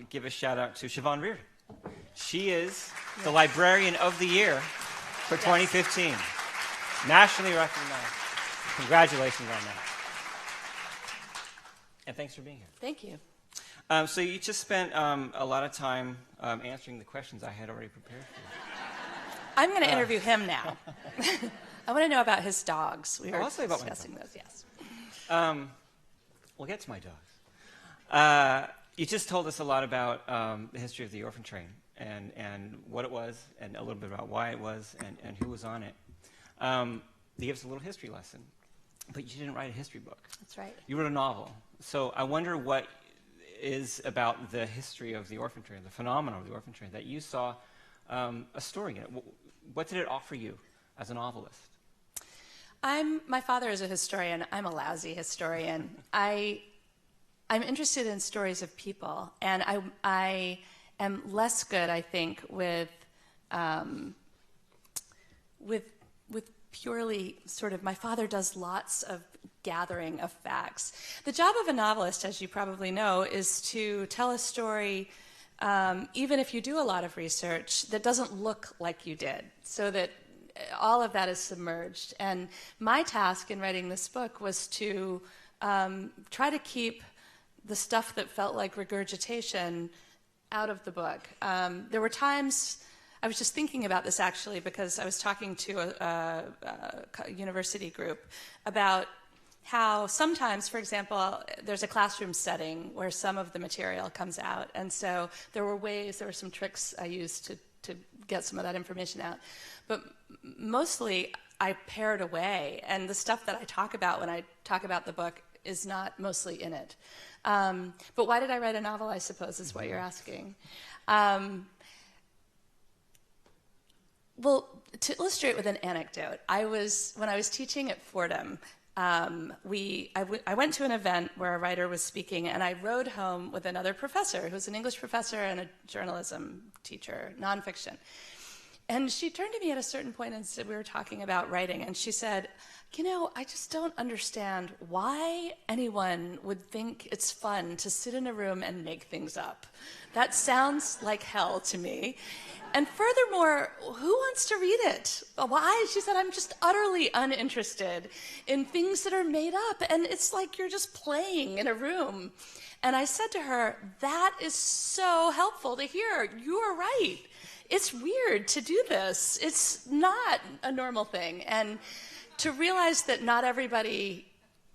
give a shout out to Siobhan Reardon. She is the Librarian of the Year for 2015. Nationally recognized. Congratulations on that. And thanks for being here. Thank you. So you just spent a lot of time answering the questions I had already prepared for you. I'm going to interview him now. I want to know about his dogs. We were I'll say about my discussing those, yes. We'll get to my dogs. You just told us a lot about the history of the Orphan Train and what it was and a little bit about why it was and who was on it. You gave us a little history lesson, but you didn't write a history book. That's right. You wrote a novel. So I wonder what is about the history of the Orphan Train, the phenomenon of the Orphan Train, that you saw a story in it. What did it offer you as a novelist? My father is a historian. I'm a lousy historian. I'm interested in stories of people, and I am less good, I think, with purely sort of. My father does lots of gathering of facts. The job of a novelist, as you probably know, is to tell a story, even if you do a lot of research, that doesn't look like you did, so that all of that is submerged. And my task in writing this book was to try to keep the stuff that felt like regurgitation out of the book. There were times, I was just thinking about this actually because I was talking to a university group about how sometimes, for example, there's a classroom setting where some of the material comes out. And so there were some tricks I used to get some of that information out. But mostly I pared away, and the stuff that I talk about when I talk about the book is not mostly in it. But why did I write a novel, I suppose, is what you're asking. Well, to illustrate with an anecdote, when I was teaching at Fordham, I went to an event where a writer was speaking, and I rode home with another professor who's an English professor and a journalism teacher, nonfiction. And she turned to me at a certain point and said, we were talking about writing, and she said, I just don't understand why anyone would think it's fun to sit in a room and make things up. That sounds like hell to me. And furthermore, who wants to read it? Why? She said, I'm just utterly uninterested in things that are made up. And it's like you're just playing in a room. And I said to her, that is so helpful to hear. You are right. It's weird to do this. It's not a normal thing. And to realize that not everybody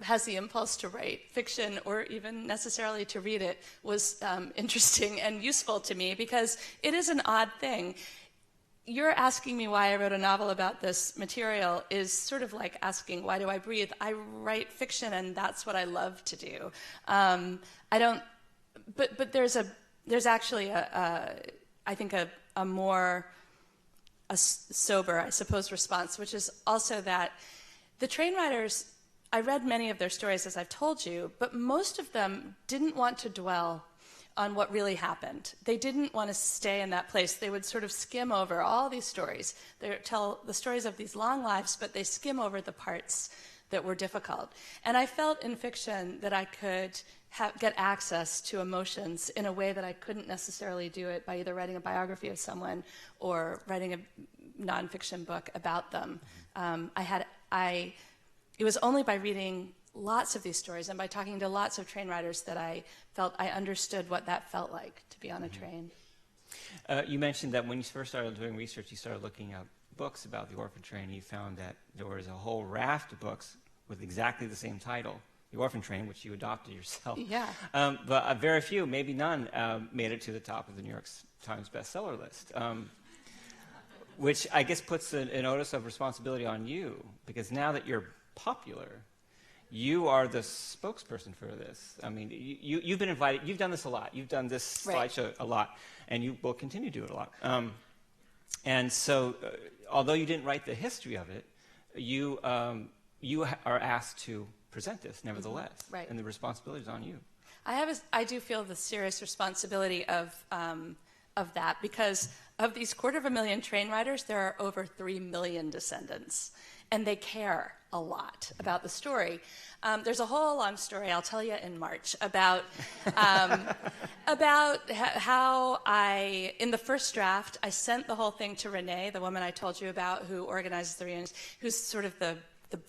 has the impulse to write fiction or even necessarily to read it was interesting and useful to me because it is an odd thing. You're asking me why I wrote a novel about this material is sort of like asking, why do I breathe? I write fiction and that's what I love to do. But there's actually I think a more sober, I suppose, response, which is also that the train riders, I read many of their stories, as I've told you, but most of them didn't want to dwell on what really happened. They didn't want to stay in that place. They would sort of skim over all these stories. They tell the stories of these long lives, but they skim over the parts that were difficult. And I felt in fiction that I could get access to emotions in a way that I couldn't necessarily do it by either writing a biography of someone or writing a nonfiction book about them. It was only by reading lots of these stories and by talking to lots of train riders that I felt I understood what that felt like to be on a train. You mentioned that when you first started doing research, you started looking up books about the Orphan Train. You found that there was a whole raft of books with exactly the same title, The Orphan Train, which you adopted yourself. Yeah. But very few, maybe none, made it to the top of the New York Times bestseller list. Which I guess puts an onus of responsibility on you, because now that you're popular, you are the spokesperson for this. I mean, you've been invited. You've done this a lot. You've done this slideshow a lot, and you will continue to do it a lot. And so, although you didn't write the history of it, you are asked to present this, nevertheless. Right. And the responsibility is on you. I do feel the serious responsibility of that, because of these 250,000 train riders, there are over 3 million descendants, and they care a lot about the story. There's a whole long story I'll tell you in March about how in the first draft, I sent the whole thing to Renee, the woman I told you about who organizes the reunions, who's sort of the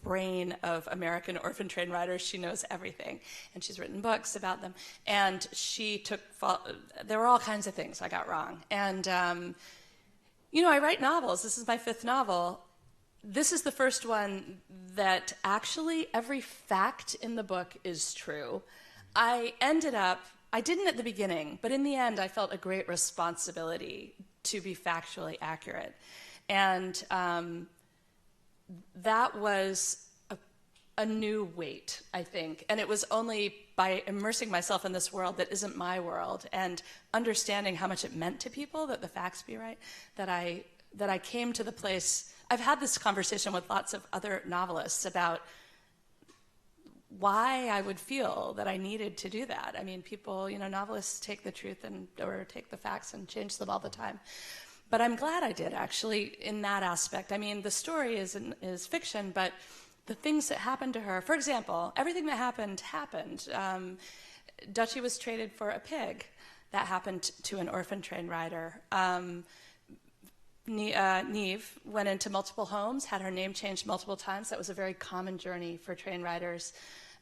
brain of American orphan train riders. She knows everything, and she's written books about them. And she there were all kinds of things I got wrong. And, I write novels. This is my 5th novel. This is the first one that actually every fact in the book is true. I didn't at the beginning, but in the end, I felt a great responsibility to be factually accurate. And that was a new weight, I think. And it was only by immersing myself in this world that isn't my world and understanding how much it meant to people that the facts be right, that I came to the place. I've had this conversation with lots of other novelists about why I would feel that I needed to do that. I mean, people, novelists take the truth or take the facts and change them all the time. But I'm glad I did, actually, in that aspect. I mean, the story is fiction, but the things that happened to her, for example, everything that happened. Dutchie was traded for a pig. That happened to an orphan train rider. Neve went into multiple homes, had her name changed multiple times. That was a very common journey for train riders.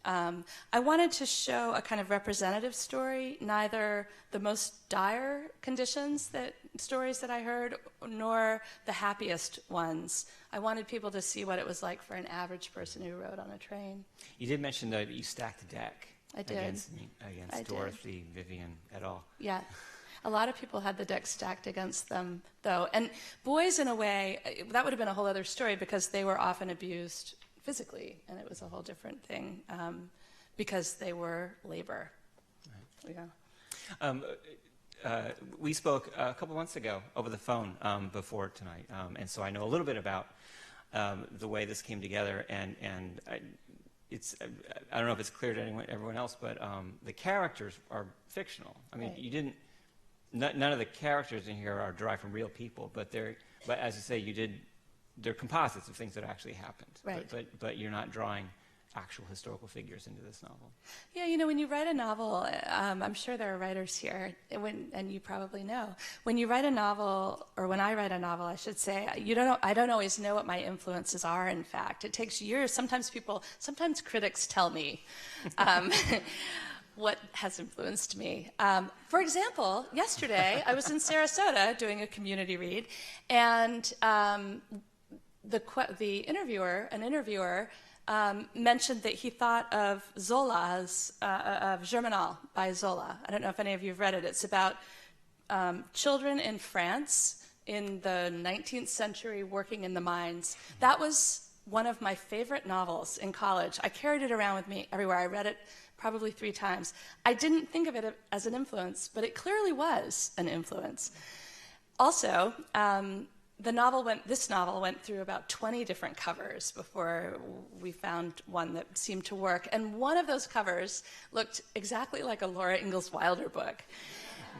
I wanted to show a kind of representative story, neither the most dire stories that I heard, nor the happiest ones. I wanted people to see what it was like for an average person who rode on a train. You did mention that you stacked the deck. I did. Against Dorothy, Vivian, et al. Yeah. A lot of people had the deck stacked against them, though. And boys, in a way, that would have been a whole other story because they were often abused physically, and it was a whole different thing because they were labor. Right. Yeah. We spoke a couple months ago over the phone before tonight, and so I know a little bit about the way this came together, and I don't know if it's clear to everyone else, but the characters are fictional. I mean, Right. None of the characters in here are derived from real people, but as you say, they're composites of things that actually happened. Right. But you're not drawing actual historical figures into this novel. Yeah, when you write a novel, I'm sure there are writers here, and you probably know. When you write a novel, or when I write a novel, I should say, I don't always know what my influences are, in fact. It takes years. Sometimes critics tell me what has influenced me. For example, yesterday, I was in Sarasota doing a community read, and the interviewer mentioned that he thought of Zola's, of Germinal by Zola. I don't know if any of you have read it. It's about children in France in the 19th century working in the mines. That was one of my favorite novels in college. I carried it around with me everywhere. I read it probably 3 times. I didn't think of it as an influence, but it clearly was an influence. Also, this novel went through about 20 different covers before we found one that seemed to work. And one of those covers looked exactly like a Laura Ingalls Wilder book.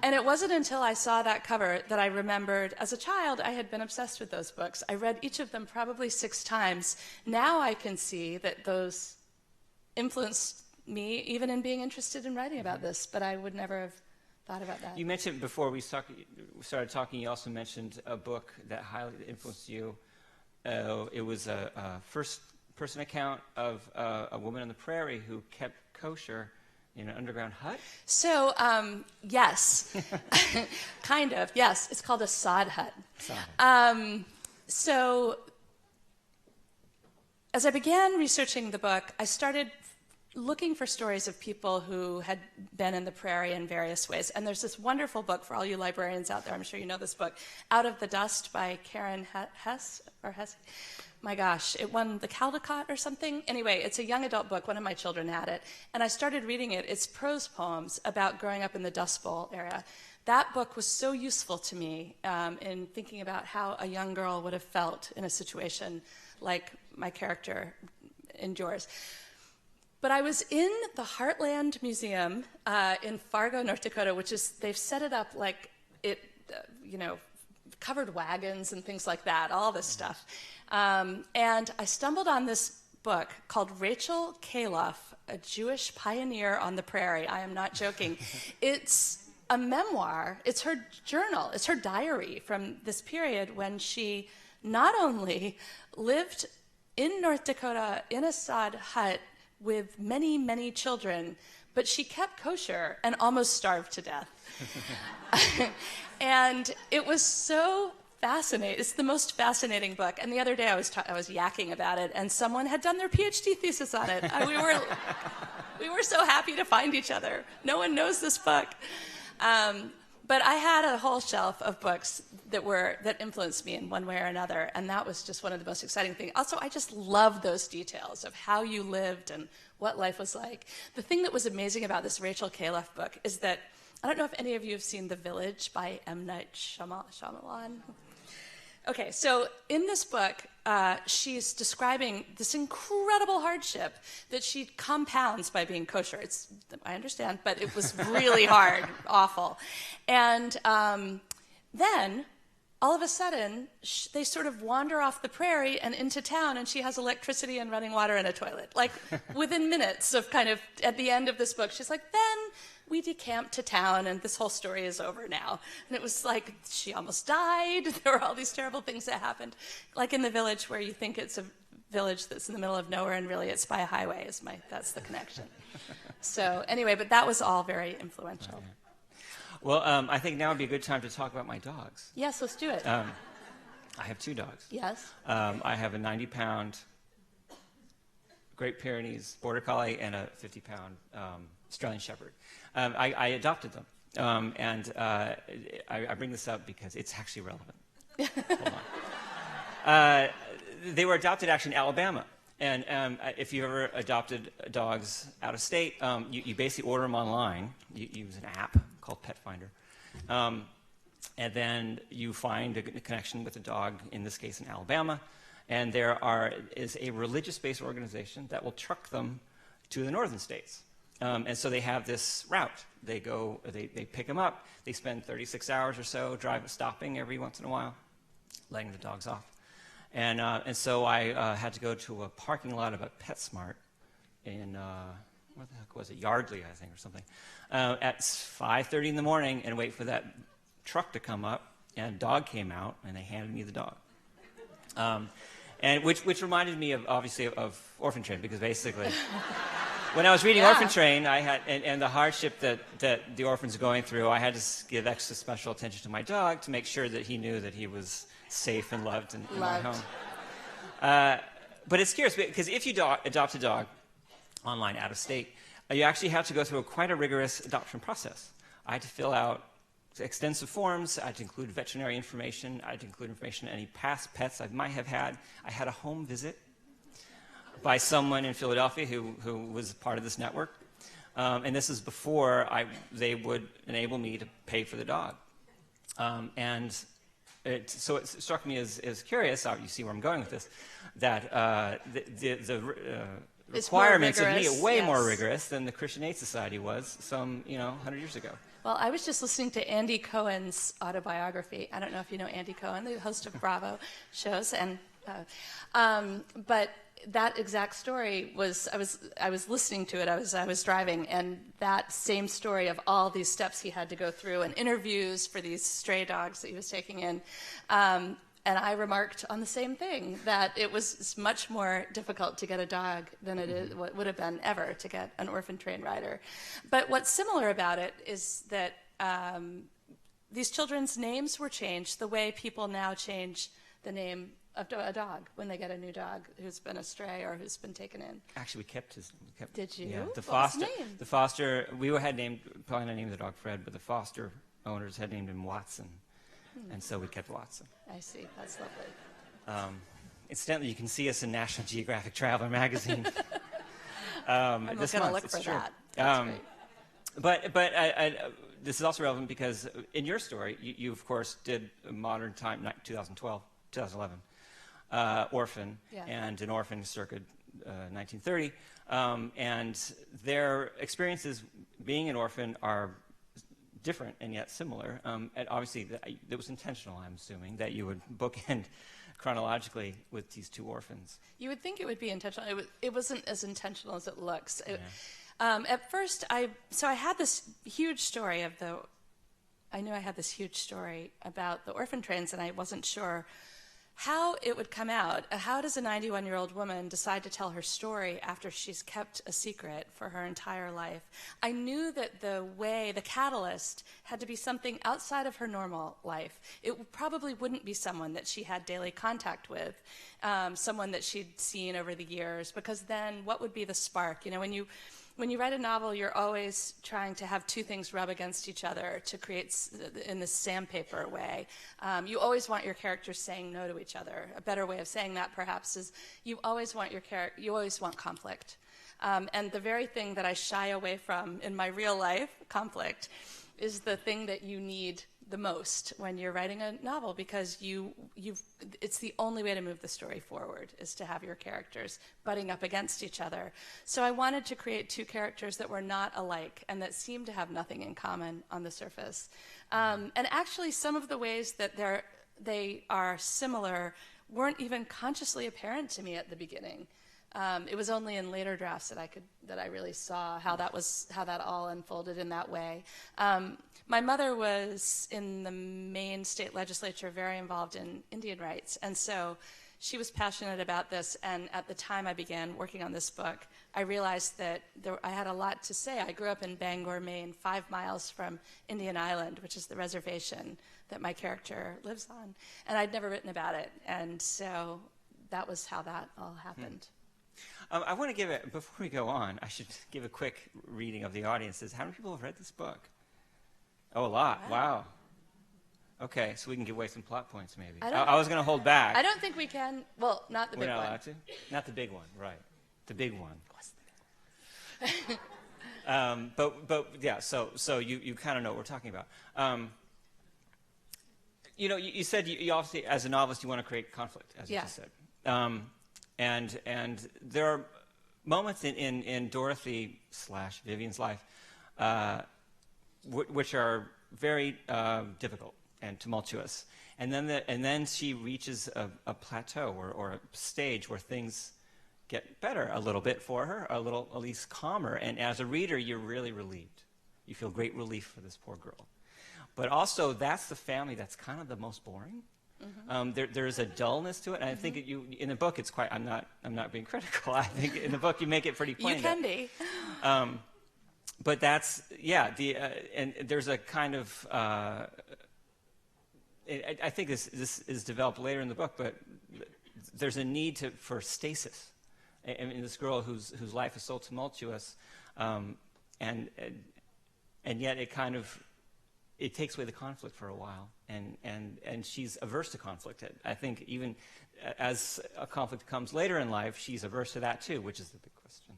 And it wasn't until I saw that cover that I remembered, as a child, I had been obsessed with those books. I read each of them probably 6 times. Now I can see that those influenced me, even in being interested in writing about this, but I would never have thought about that. You mentioned before we started talking, you also mentioned a book that highly influenced you. It was a first-person account of a woman on the prairie who kept kosher in an underground hut? So, yes. Kind of, yes. It's called a sod hut. So, as I began researching the book, I started looking for stories of people who had been in the prairie in various ways. And there's this wonderful book for all you librarians out there. I'm sure you know this book, Out of the Dust by Karen Hesse. My gosh, it won the Caldecott or something. Anyway, it's a young adult book. One of my children had it. And I started reading it. It's prose poems about growing up in the Dust Bowl area. That book was so useful to me in thinking about how a young girl would have felt in a situation like my character endures. But I was in the Heartland Museum in Fargo, North Dakota, they've set it up like it, covered wagons and things like that, all this stuff. And I stumbled on this book called Rachel Kaloff, A Jewish Pioneer on the Prairie. I am not joking. It's a memoir. It's her journal. It's her diary from this period when she not only lived in North Dakota in a sod hut with many, many children, but she kept kosher and almost starved to death. And it was so fascinating. It's the most fascinating book. And the other day I was yakking about it, and someone had done their PhD thesis on it. We were so happy to find each other. No one knows this book. But I had a whole shelf of books that influenced me in one way or another, and that was just one of the most exciting things. Also, I just love those details of how you lived and what life was like. The thing that was amazing about this Rachel Kaloff book is that, I don't know if any of you have seen The Village by M. Night Shyamalan. Okay, so in this book, she's describing this incredible hardship that she compounds by being kosher. I understand, but it was really hard, awful. And then, all of a sudden, they sort of wander off the prairie and into town, and she has electricity and running water and a toilet. Like, within minutes of kind of, at the end of this book, she's like, then we decamped to town, and this whole story is over now. And it was like, she almost died. There were all these terrible things that happened. Like in The Village, where you think it's a village that's in the middle of nowhere, and really it's by a highway. That's the connection. So anyway, but that was all very influential. Okay. Well, I think now would be a good time to talk about my dogs. Yes, let's do it. I have 2 dogs. Yes. I have a 90-pound Great Pyrenees Border Collie and a 50-pound Australian Shepherd. I adopted them, and I bring this up because it's actually relevant. Hold on. They were adopted actually in Alabama, and if you ever adopted dogs out of state, you basically order them online. You use an app called Pet Finder, and then you find a connection with a dog, in this case in Alabama, and there is a religious-based organization that will truck them to the northern states. And so they have this route. They pick them up. They spend 36 hours or so stopping every once in a while, letting the dogs off. And so I had to go to a parking lot of a PetSmart in, what the heck was it, Yardley, I think, or something, at 5:30 in the morning and wait for that truck to come up. And a dog came out, and they handed me the dog. And which reminded me of Orphan Train, because basically, when I was reading Orphan Train, I had and the hardship that the orphans are going through, I had to give extra special attention to my dog to make sure that he knew that he was safe and loved in my home. But it's curious, because if you adopt a dog online out of state, you actually have to go through quite a rigorous adoption process. I had to fill out extensive forms. I had to include veterinary information. I had to include information on any past pets I might have had. I had a home visit by someone in Philadelphia who was part of this network. And this is before they would enable me to pay for the dog. So it struck me as curious, you see where I'm going with this, that the requirements of me are way more rigorous than the Christian Aid Society was some 100 years ago. Well, I was just listening to Andy Cohen's autobiography. I don't know if you know Andy Cohen, the host of Bravo shows, but that exact story was I was listening to it. I was driving, and that same story of all these steps he had to go through and interviews for these stray dogs that he was taking in. And I remarked on the same thing, that it was much more difficult to get a dog than it would have been ever to get an Orphan Train rider. But what's similar about it is that these children's names were changed the way people now change the name of a dog when they get a new dog who's been astray or who's been taken in. Actually, we kept his. Did you? Yeah, What's his name? The foster. We had named, probably not named the dog Fred, but the foster owners had named him Watson. And so we kept Watson. I see. That's lovely. Incidentally, you can see us in National Geographic Traveler magazine. I'm going to look for that. That's great. But this is also relevant because in your story, you of course did a modern time, 2011, Orphan, and an Orphan circa 1930. And their experiences being an orphan are different and yet similar. And obviously, it was intentional, I'm assuming, that you would bookend chronologically with these 2 orphans. You would think it would be intentional. It wasn't as intentional as it looks. At first, I had this huge story I knew I had this huge story about the orphan trains, and I wasn't sure how it would come out. How does a 91-year-old woman decide to tell her story after she's kept a secret for her entire life? I knew that the catalyst had to be something outside of her normal life. It probably wouldn't be someone that she had daily contact with, someone that she'd seen over the years, because then what would be the spark? When you write a novel, you're always trying to have 2 things rub against each other to create in this sandpaper way. You always want your characters saying no to each other. A better way of saying that, perhaps, is you always want conflict. And the very thing that I shy away from in my real life, conflict, is the thing that you need the most when you're writing a novel, because it's the only way to move the story forward, is to have your characters butting up against each other. So I wanted to create 2 characters that were not alike and that seemed to have nothing in common on the surface. And actually, some of the ways that they are similar weren't even consciously apparent to me at the beginning. It was only in later drafts that I really saw how that all unfolded in that way. My mother was in the Maine state legislature, very involved in Indian rights, and so she was passionate about this, and at the time I began working on this book, I realized that I had a lot to say. I grew up in Bangor, Maine, 5 miles from Indian Island, which is the reservation that my character lives on, and I'd never written about it, and so that was how that all happened. I want to give it, before we go on, I should give a quick reading of the audiences. How many people have read this book? Oh, a lot. Wow. Okay, so we can give away some plot points, maybe. I was going to hold back. I don't think we can. Well, not the big one. We're not allowed to? Not the big one, right. The big one. But yeah, so you kind of know what we're talking about. You said you obviously, as a novelist, you want to create conflict, as you just said. And there are moments in Dorothy / Vivian's life which are very difficult and tumultuous, and then she reaches a plateau or a stage where things get better a little bit for her, a little at least calmer. And as a reader, you're really relieved. You feel great relief for this poor girl. But also, that's the family that's kind of the most boring. There's a dullness to it, and I think in the book it's quite. I'm not being critical. I think in the book you make it pretty plain. You can be. But that's and there's a kind of. I think this is developed later in the book, but there's a need for stasis. I mean, this girl whose life is so tumultuous, and yet it takes away the conflict for a while, and she's averse to conflict. I think even as a conflict comes later in life, she's averse to that too, which is the big question.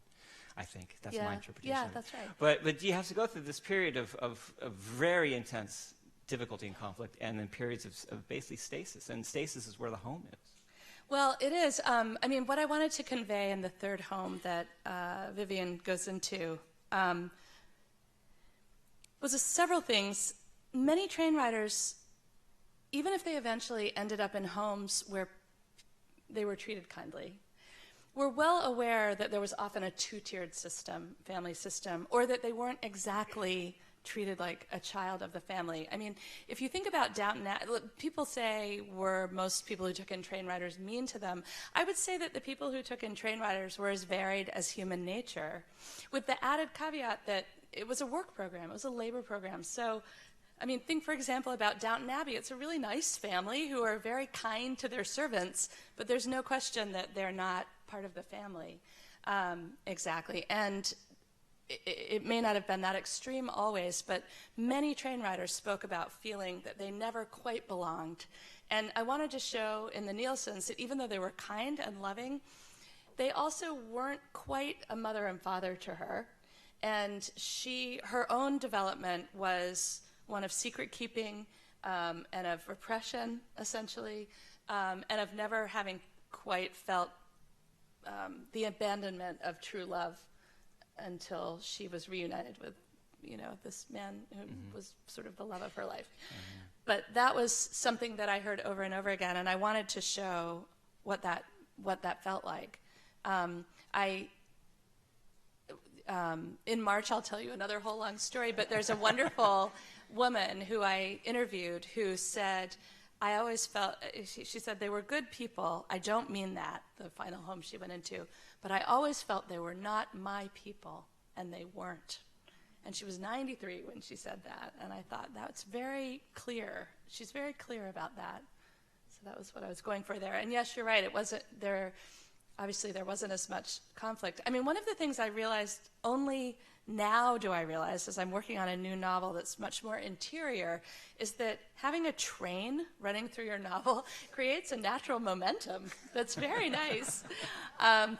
I think that's my interpretation. Yeah, that's right. But you have to go through this period of very intense difficulty and conflict, and then periods of basically stasis, and stasis is where the home is. Well, it is. I mean, what I wanted to convey in the third home that Vivian goes into was several things. Many train riders, even if they eventually ended up in homes where they were treated kindly, were well aware that there was often a two-tiered family system, or that they weren't exactly treated like a child of the family. I mean, if you think about Downton Abbey, people say, were most people who took in train riders mean to them? I would say that the people who took in train riders were as varied as human nature, with the added caveat that it was a work program, it was a labor program. So, I mean, think, for example, about Downton Abbey. It's a really nice family who are very kind to their servants, but there's no question that they're not part of the family. Exactly. And it may not have been that extreme always, but many train riders spoke about feeling that they never quite belonged. And I wanted to show in the Nielsen's that even though they were kind and loving, they also weren't quite a mother and father to her. And her own development was one of secret keeping and of repression, essentially, and of never having quite felt the abandonment of true love until she was reunited with, this man who was sort of the love of her life. But that was something that I heard over and over again, and I wanted to show what that felt like. In March, I'll tell you another whole long story, but there's a wonderful woman who I interviewed who said, I always felt, she said, they were good people. I don't mean that, the final home she went into, but I always felt they were not my people, and they weren't. And she was 93 when she said that, and I thought, that's very clear. She's very clear about that. So that was what I was going for there. And yes, you're right, it wasn't there. Obviously, there wasn't as much conflict. I mean, one of the things I realized, only now do I realize, as I'm working on a new novel that's much more interior, is that having a train running through your novel creates a natural momentum that's very nice.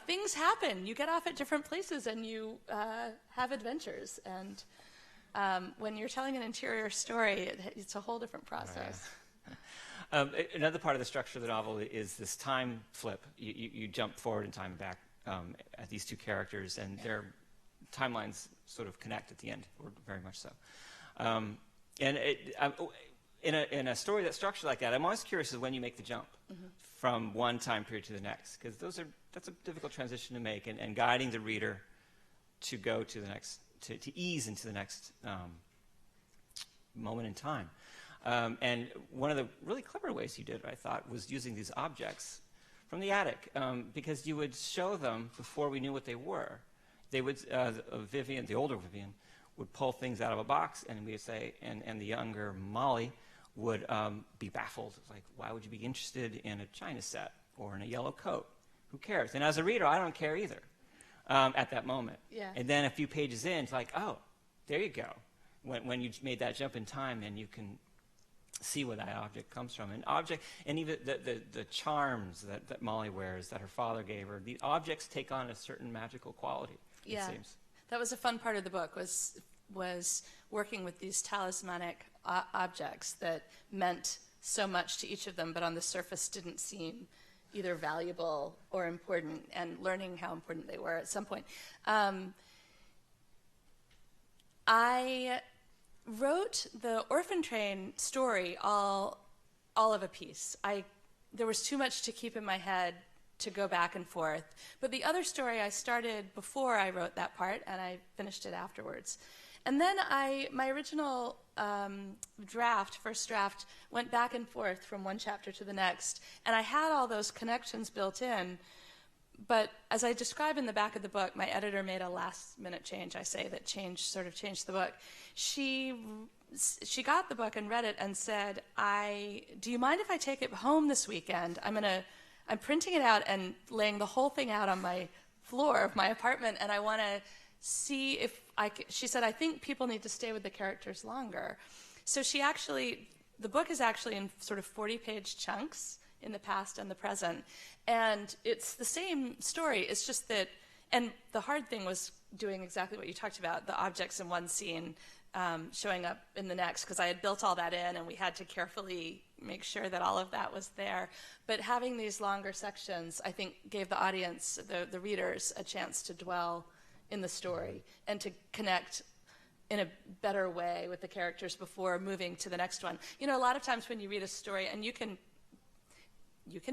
Things happen. You get off at different places and you have adventures. And when you're telling an interior story, it's a whole different process. Right. Another part of the structure of the novel is this time flip. You jump forward in time and back at these two characters, and their timelines sort of connect at the end, or very much so. In a story that's structured like that, I'm always curious as when you make the jump from one time period to the next, because that's a difficult transition to make, and guiding the reader to go to the next, to ease into the next moment in time. And one of the really clever ways you did, I thought, was using these objects from the attic, because you would show them before we knew what they were. They would, Vivian, the older Vivian, would pull things out of a box, and we would say, and the younger Molly would be baffled. Like, why would you be interested in a china set or in a yellow coat? Who cares? And as a reader, I don't care either at that moment. Yeah. And then a few pages in, it's like, oh, there you go. When you made that jump in time, and you can see where that object comes from. And even the charms that Molly wears that her father gave her, the objects take on a certain magical quality, it seems. That was a fun part of the book, was working with these talismanic objects that meant so much to each of them, but on the surface didn't seem either valuable or important, and learning how important they were at some point. I wrote the Orphan Train story all of a piece. There was too much to keep in my head to go back and forth. But the other story I started before I wrote that part, and I finished it afterwards. And then my original first draft, went back and forth from one chapter to the next, and I had all those connections built in. But as I describe in the back of the book, my editor made a last-minute change, I say, that sort of changed the book. She got the book and read it and said, do you mind if I take it home this weekend? I'm printing it out and laying the whole thing out on my floor of my apartment, and I want to see if she said, I think people need to stay with the characters longer. So the book is actually in sort of 40-page chunks in the past and the present. And it's the same story. It's just that, and the hard thing was doing exactly what you talked about, the objects in one scene showing up in the next, because I had built all that in, and we had to carefully make sure that all of that was there. But having these longer sections, I think, gave the audience, the readers, a chance to dwell in the story and to connect in a better way with the characters before moving to the next one. You know, a lot of times when you read a story, and you can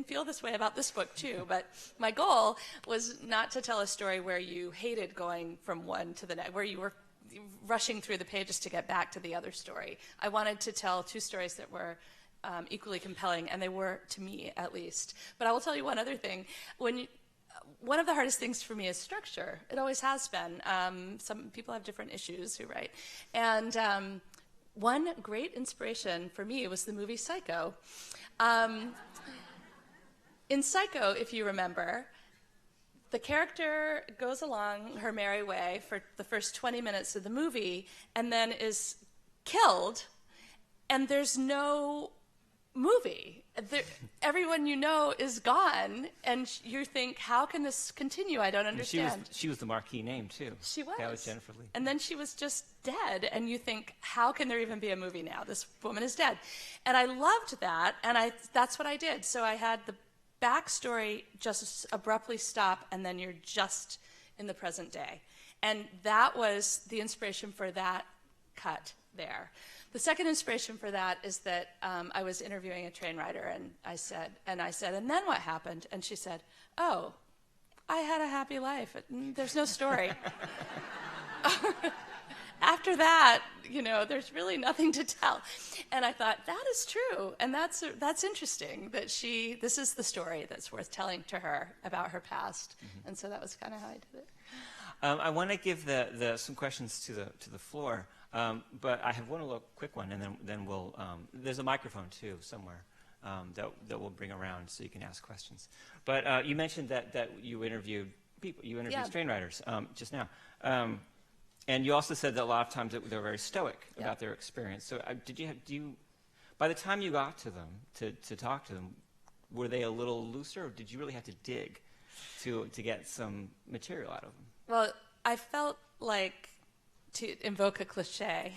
feel this way about this book too, but my goal was not to tell a story where you hated going from one to the next, where you were rushing through the pages to get back to the other story. I wanted to tell two stories that were equally compelling, and they were, to me at least. But I will tell you one other thing. One of the hardest things for me is structure. It always has been. Some people have different issues who write. And one great inspiration for me was the movie Psycho. In Psycho, if you remember, the character goes along her merry way for the first 20 minutes of the movie and then is killed, and there's no movie. Everyone you know is gone, and you think, how can this continue? I don't understand. She was the marquee name, too. She was. That was Jennifer Lee. And then she was just dead, and you think, how can there even be a movie now? This woman is dead. And I loved that, and that's what I did. So I had the backstory just abruptly stop, and then you're just in the present day. And that was the inspiration for that cut there. The second inspiration for that is that I was interviewing a train rider, and I said, and then what happened? And she said, oh, I had a happy life. There's no story. After that, there's really nothing to tell. And I thought, that is true, and that's interesting, that this is the story that's worth telling to her about her past. Mm-hmm. And so that was kind of how I did it. I want to give some questions to the floor, but I have one little quick one, and then we'll. There's a microphone too somewhere that we'll bring around so you can ask questions. But you mentioned that you interviewed people. You interviewed train riders just now, and you also said that a lot of times they were very stoic about their experience. So do you? By the time you got to them to talk to them, were they a little looser, or did you really have to dig to get some material out of them? Well, I felt like, to invoke a cliche,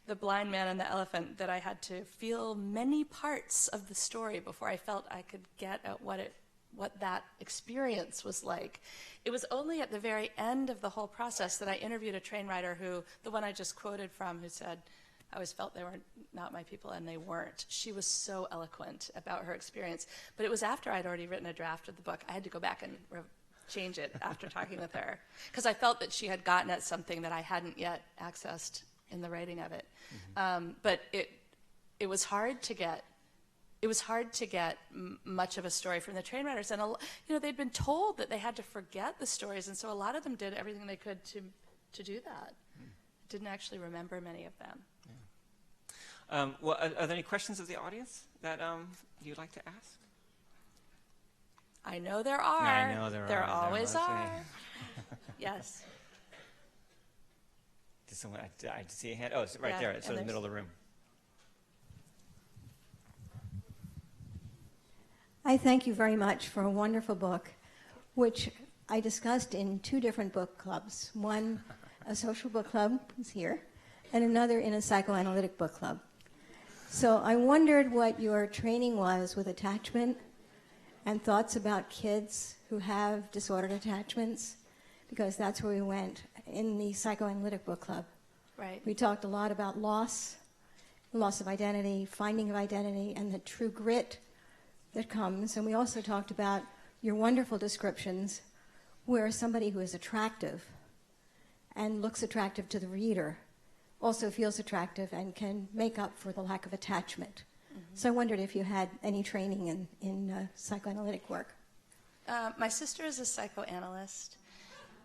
the blind man and the elephant, that I had to feel many parts of the story before I felt I could get at what that experience was like. It was only at the very end of the whole process that I interviewed a train rider the one I just quoted from, who said, I always felt they were not my people, and they weren't. She was so eloquent about her experience. But it was after I'd already written a draft of the book. I had to go back and change it after talking with her, because I felt that she had gotten at something that I hadn't yet accessed in the writing of it. Mm-hmm. But it was hard to get it was hard to get much of a story from the train riders. And they'd been told that they had to forget the stories, and so a lot of them did everything they could to do that. Didn't actually remember many of them. Yeah. Well, are there any questions of the audience that you'd like to ask? I know there are. I know there are. There always are. Yes. Did someone? I see a hand. Oh, it's right there. It's in the middle of the room. I thank you very much for a wonderful book, which I discussed in 2 different book clubs. One, a social book club, is here, and another in a psychoanalytic book club. So I wondered what your training was with attachment and thoughts about kids who have disordered attachments, because that's where we went in the psychoanalytic book club. Right. We talked a lot about loss of identity, finding of identity, and the true grit that comes. And we also talked about your wonderful descriptions where somebody who is attractive and looks attractive to the reader also feels attractive and can make up for the lack of attachment. Mm-hmm. So I wondered if you had any training in psychoanalytic work. My sister is a psychoanalyst,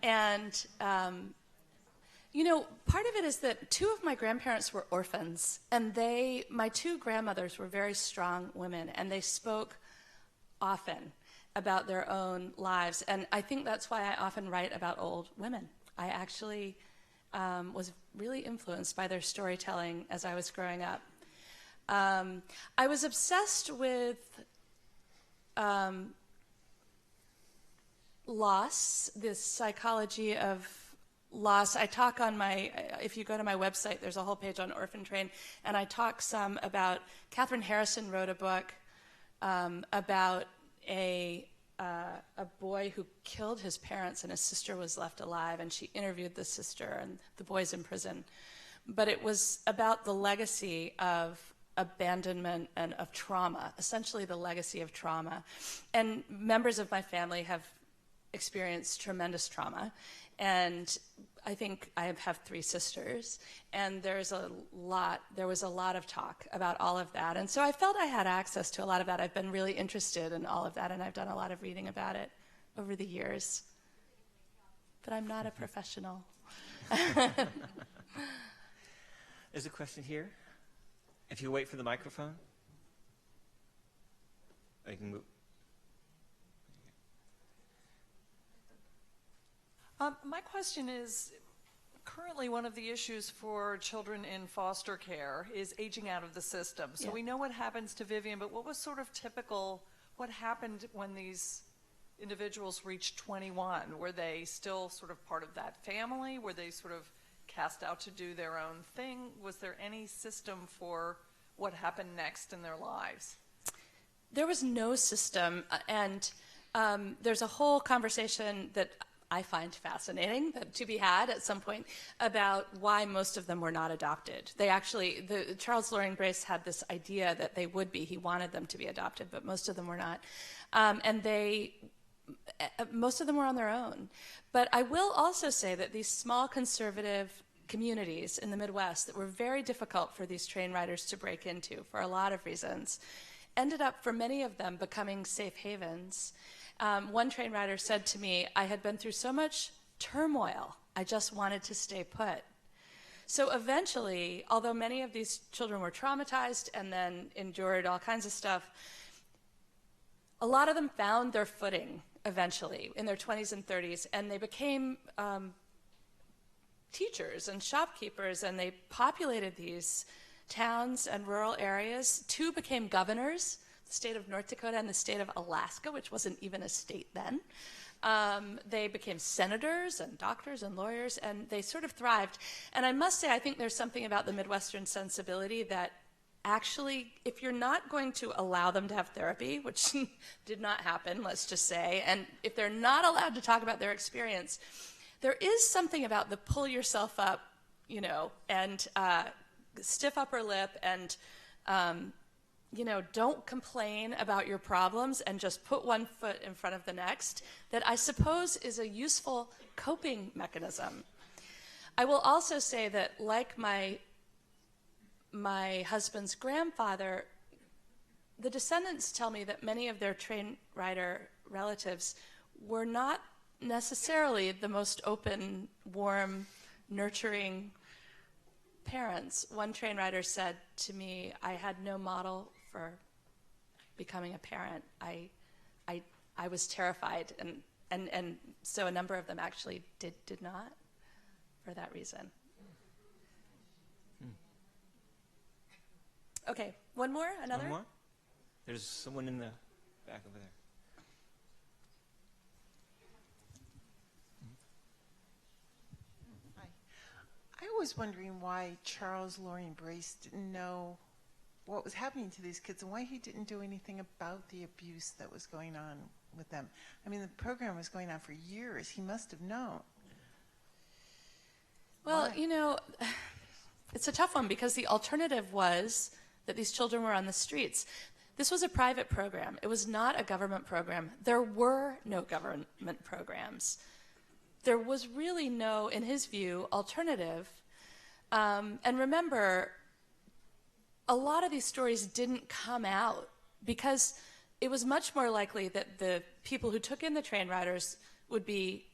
and part of it is that 2 of my grandparents were orphans, and my 2 grandmothers were very strong women, and they spoke often about their own lives. And I think that's why I often write about old women. I actually was really influenced by their storytelling as I was growing up. I was obsessed with loss, this psychology of loss. I talk on if you go to my website, there's a whole page on Orphan Train, and I talk some about, Catherine Harrison wrote a book about a boy who killed his parents and his sister was left alive, and she interviewed the sister, and the boy's in prison. But it was about the legacy of abandonment and of trauma, essentially the legacy of trauma. And members of my family have experienced tremendous trauma, and I think I have 3 sisters, and there was a lot of talk about all of that. And so I felt I had access to a lot of that. I've been really interested in all of that, and I've done a lot of reading about it over the years. But I'm not a professional. There's a question here. If you wait for the microphone, you can move. My question is, currently one of the issues for children in foster care is aging out of the system. So we know what happens to Vivian, but what was sort of typical, what happened when these individuals reached 21? Were they still sort of part of that family? Were they sort of cast out to do their own thing? Was there any system for what happened next in their lives? There was no system, and there's a whole conversation that I find fascinating to be had at some point about why most of them were not adopted. Charles Loring Brace had this idea that they would be. He wanted them to be adopted, but most of them were not. And most of them were on their own. But I will also say that these small conservative communities in the Midwest that were very difficult for these train riders to break into for a lot of reasons ended up, for many of them, becoming safe havens. One train rider said to me, I had been through so much turmoil, I just wanted to stay put. So eventually, although many of these children were traumatized and then endured all kinds of stuff, a lot of them found their footing eventually in their 20s and 30s, and they became teachers and shopkeepers, and they populated these towns and rural areas. 2 became governors, the state of North Dakota and the state of Alaska, which wasn't even a state then. They became senators and doctors and lawyers, and they sort of thrived. And I must say, I think there's something about the Midwestern sensibility that actually, if you're not going to allow them to have therapy, which did not happen, let's just say, and if they're not allowed to talk about their experience, there is something about the pull yourself up, and stiff upper lip and don't complain about your problems and just put one foot in front of the next, that I suppose is a useful coping mechanism. I will also say that, like my husband's grandfather, the descendants tell me that many of their train rider relatives were not necessarily the most open, warm, nurturing parents. One train rider said to me, I had no model for becoming a parent. I was terrified, and so a number of them actually did not for that reason. Okay, one more, another? One more? There's someone in the back over there. Hi. I was wondering why Charles Loring Brace didn't know what was happening to these kids and why he didn't do anything about the abuse that was going on with them. I mean, the program was going on for years. He must have known. Well, you know, it's a tough one because the alternative was that these children were on the streets. This was a private program. It was not a government program. There were no government programs. There was really no, in his view, alternative. And remember, a lot of these stories didn't come out because it was much more likely that the people who took in the train riders would be,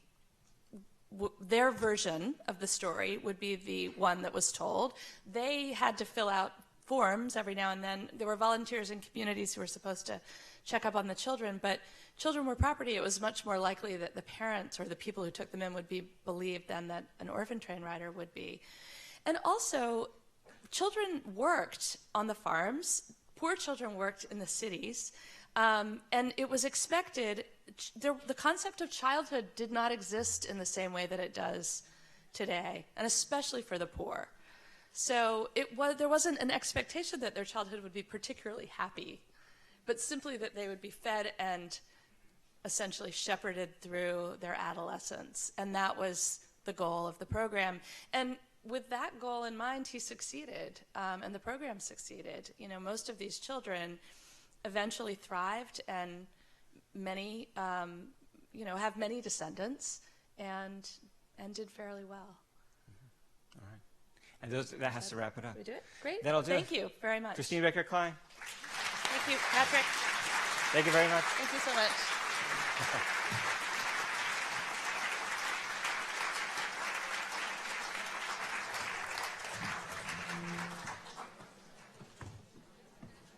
their version of the story would be the one that was told. They had to fill out forms every now and then. There were volunteers in communities who were supposed to check up on the children, but children were property. It was much more likely that the parents or the people who took them in would be believed than that an orphan train rider would be. And also, children worked on the farms. Poor children worked in the cities. And it was expected, the concept of childhood did not exist in the same way that it does today, and especially for the poor. So there wasn't an expectation that their childhood would be particularly happy, but simply that they would be fed and essentially shepherded through their adolescence. And that was the goal of the program. And with that goal in mind, he succeeded, and the program succeeded. You know, most of these children eventually thrived, and many, have many descendants, and did fairly well. Mm-hmm. All right. And that has to wrap it up. We do it? Great. That'll do Thank you very much. Christina Baker Kline. Thank you, Patrick. Thank you very much. Thank you so much.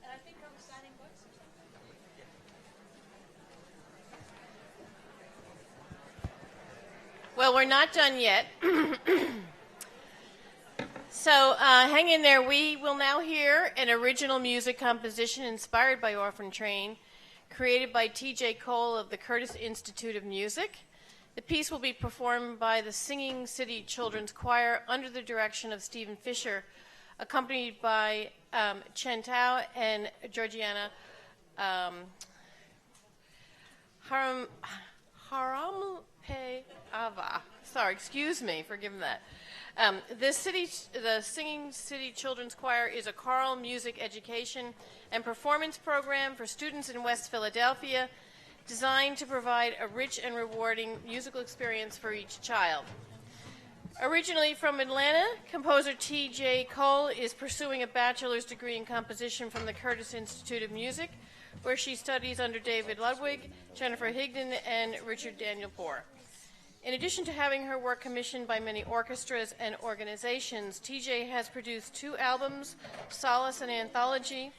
And I think I'm signing books. Well, we're not done yet. So hang in there. We will now hear an original music composition inspired by Orphan Train, created by T.J. Cole of the Curtis Institute of Music. The piece will be performed by the Singing City Children's Choir under the direction of Stephen Fisher, accompanied by Chen Tao and Georgiana Harampe Ava. Sorry, excuse me for giving that. The Singing City Children's Choir is a choral music education and performance program for students in West Philadelphia, designed to provide a rich and rewarding musical experience for each child. Originally from Atlanta, composer T.J. Cole is pursuing a bachelor's degree in composition from the Curtis Institute of Music, where she studies under David Ludwig, Jennifer Higdon, and Richard Daniel Bohr. In addition to having her work commissioned by many orchestras and organizations, TJ has produced 2 albums, Solace and Anthology.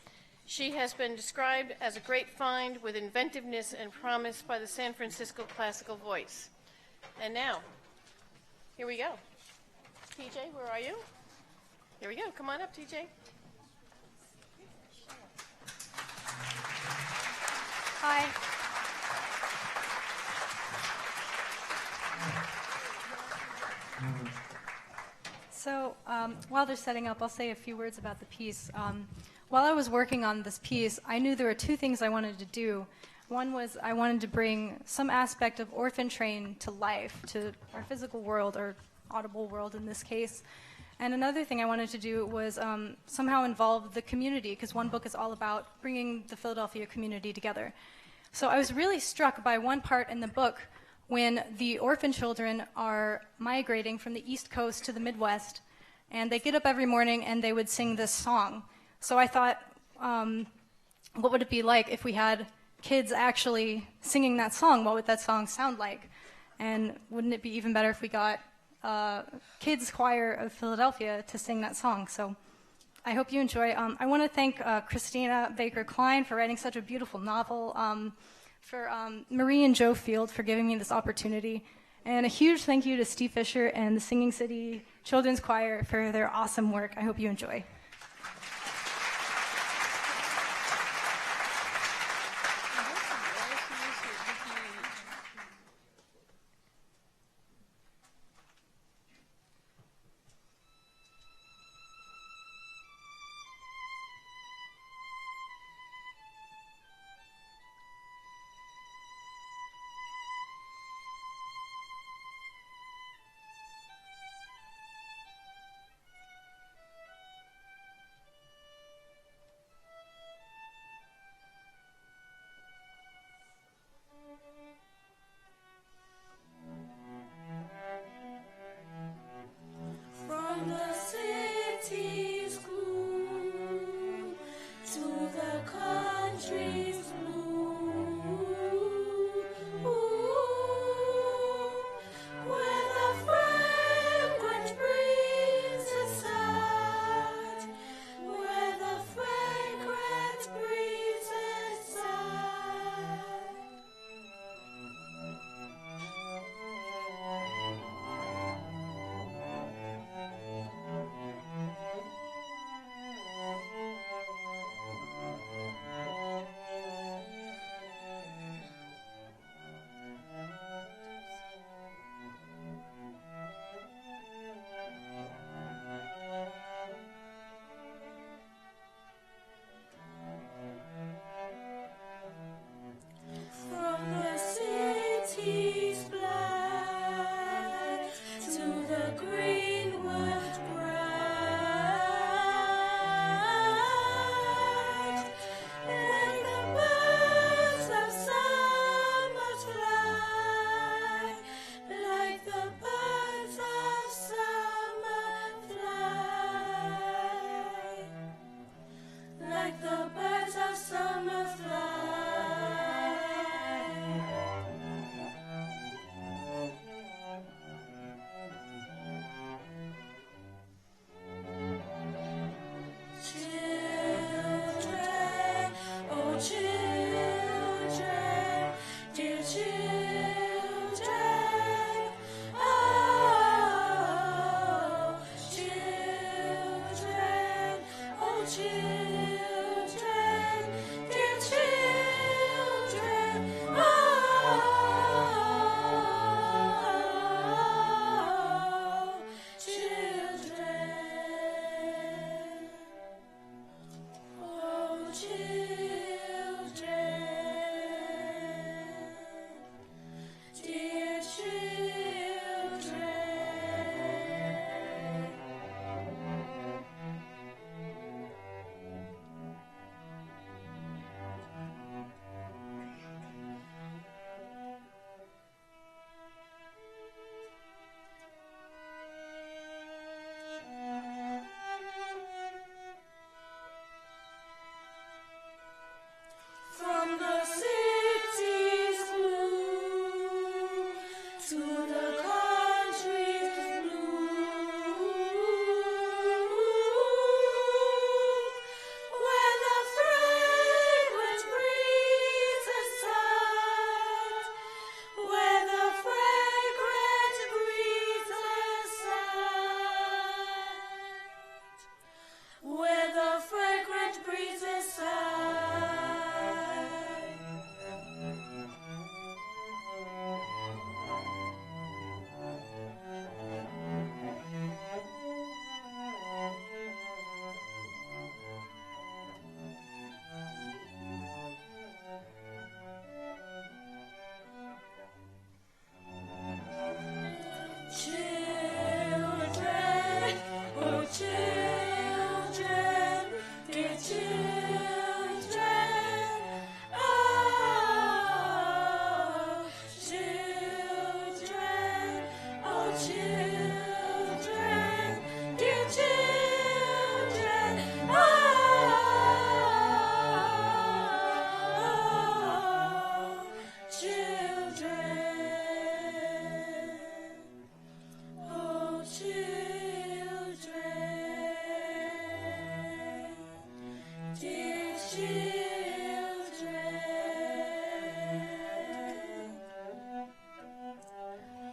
She has been described as a great find with inventiveness and promise by the San Francisco Classical Voice. And now, here we go. TJ, where are you? Here we go. Come on up, TJ. Hi. So while they're setting up, I'll say a few words about the piece. While I was working on this piece, I knew there were 2 things I wanted to do. One was I wanted to bring some aspect of Orphan Train to life, to our physical world, or audible world in this case. And another thing I wanted to do was somehow involve the community, because one book is all about bringing the Philadelphia community together. So I was really struck by one part in the book when the orphan children are migrating from the East Coast to the Midwest, and they get up every morning and they would sing this song. So I thought, what would it be like if we had kids actually singing that song? What would that song sound like? And wouldn't it be even better if we got Kids Choir of Philadelphia to sing that song? So I hope you enjoy. I want to thank Christina Baker Kline for writing such a beautiful novel, for Marie and Joe Field for giving me this opportunity, and a huge thank you to Steve Fisher and the Singing City Children's Choir for their awesome work. I hope you enjoy. From the city's gloom to the country's blue, where the fragrant breezes sigh, where the fragrant breezes sigh. From the city's black to the greenwood bright, like the birds of summer fly, like the birds of summer fly, like the birds of summer fly. Children, oh children, dear children, oh children, oh children, dear children, oh children. Oh, children, dear children.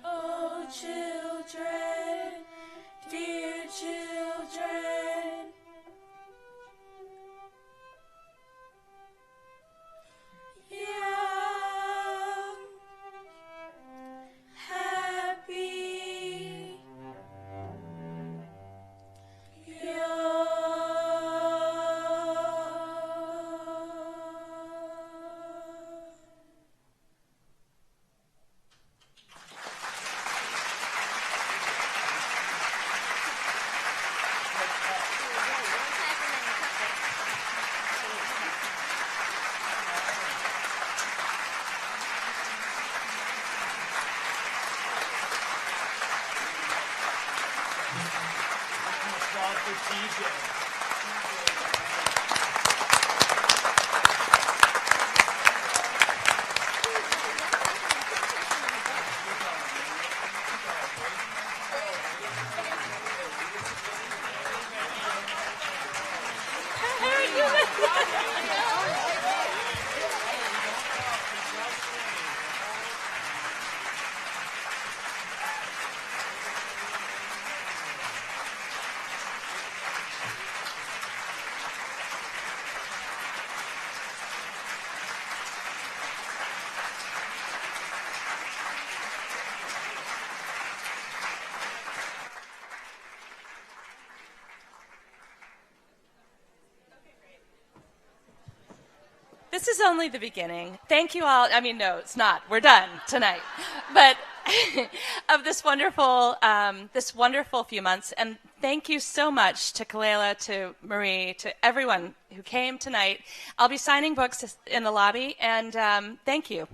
Oh, children, dear children, young, happy, This is only the beginning. Thank you all. I mean, no, it's not. We're done tonight. But of this wonderful few months. And thank you so much to Kalela, to Marie, to everyone who came tonight. I'll be signing books in the lobby, and thank you.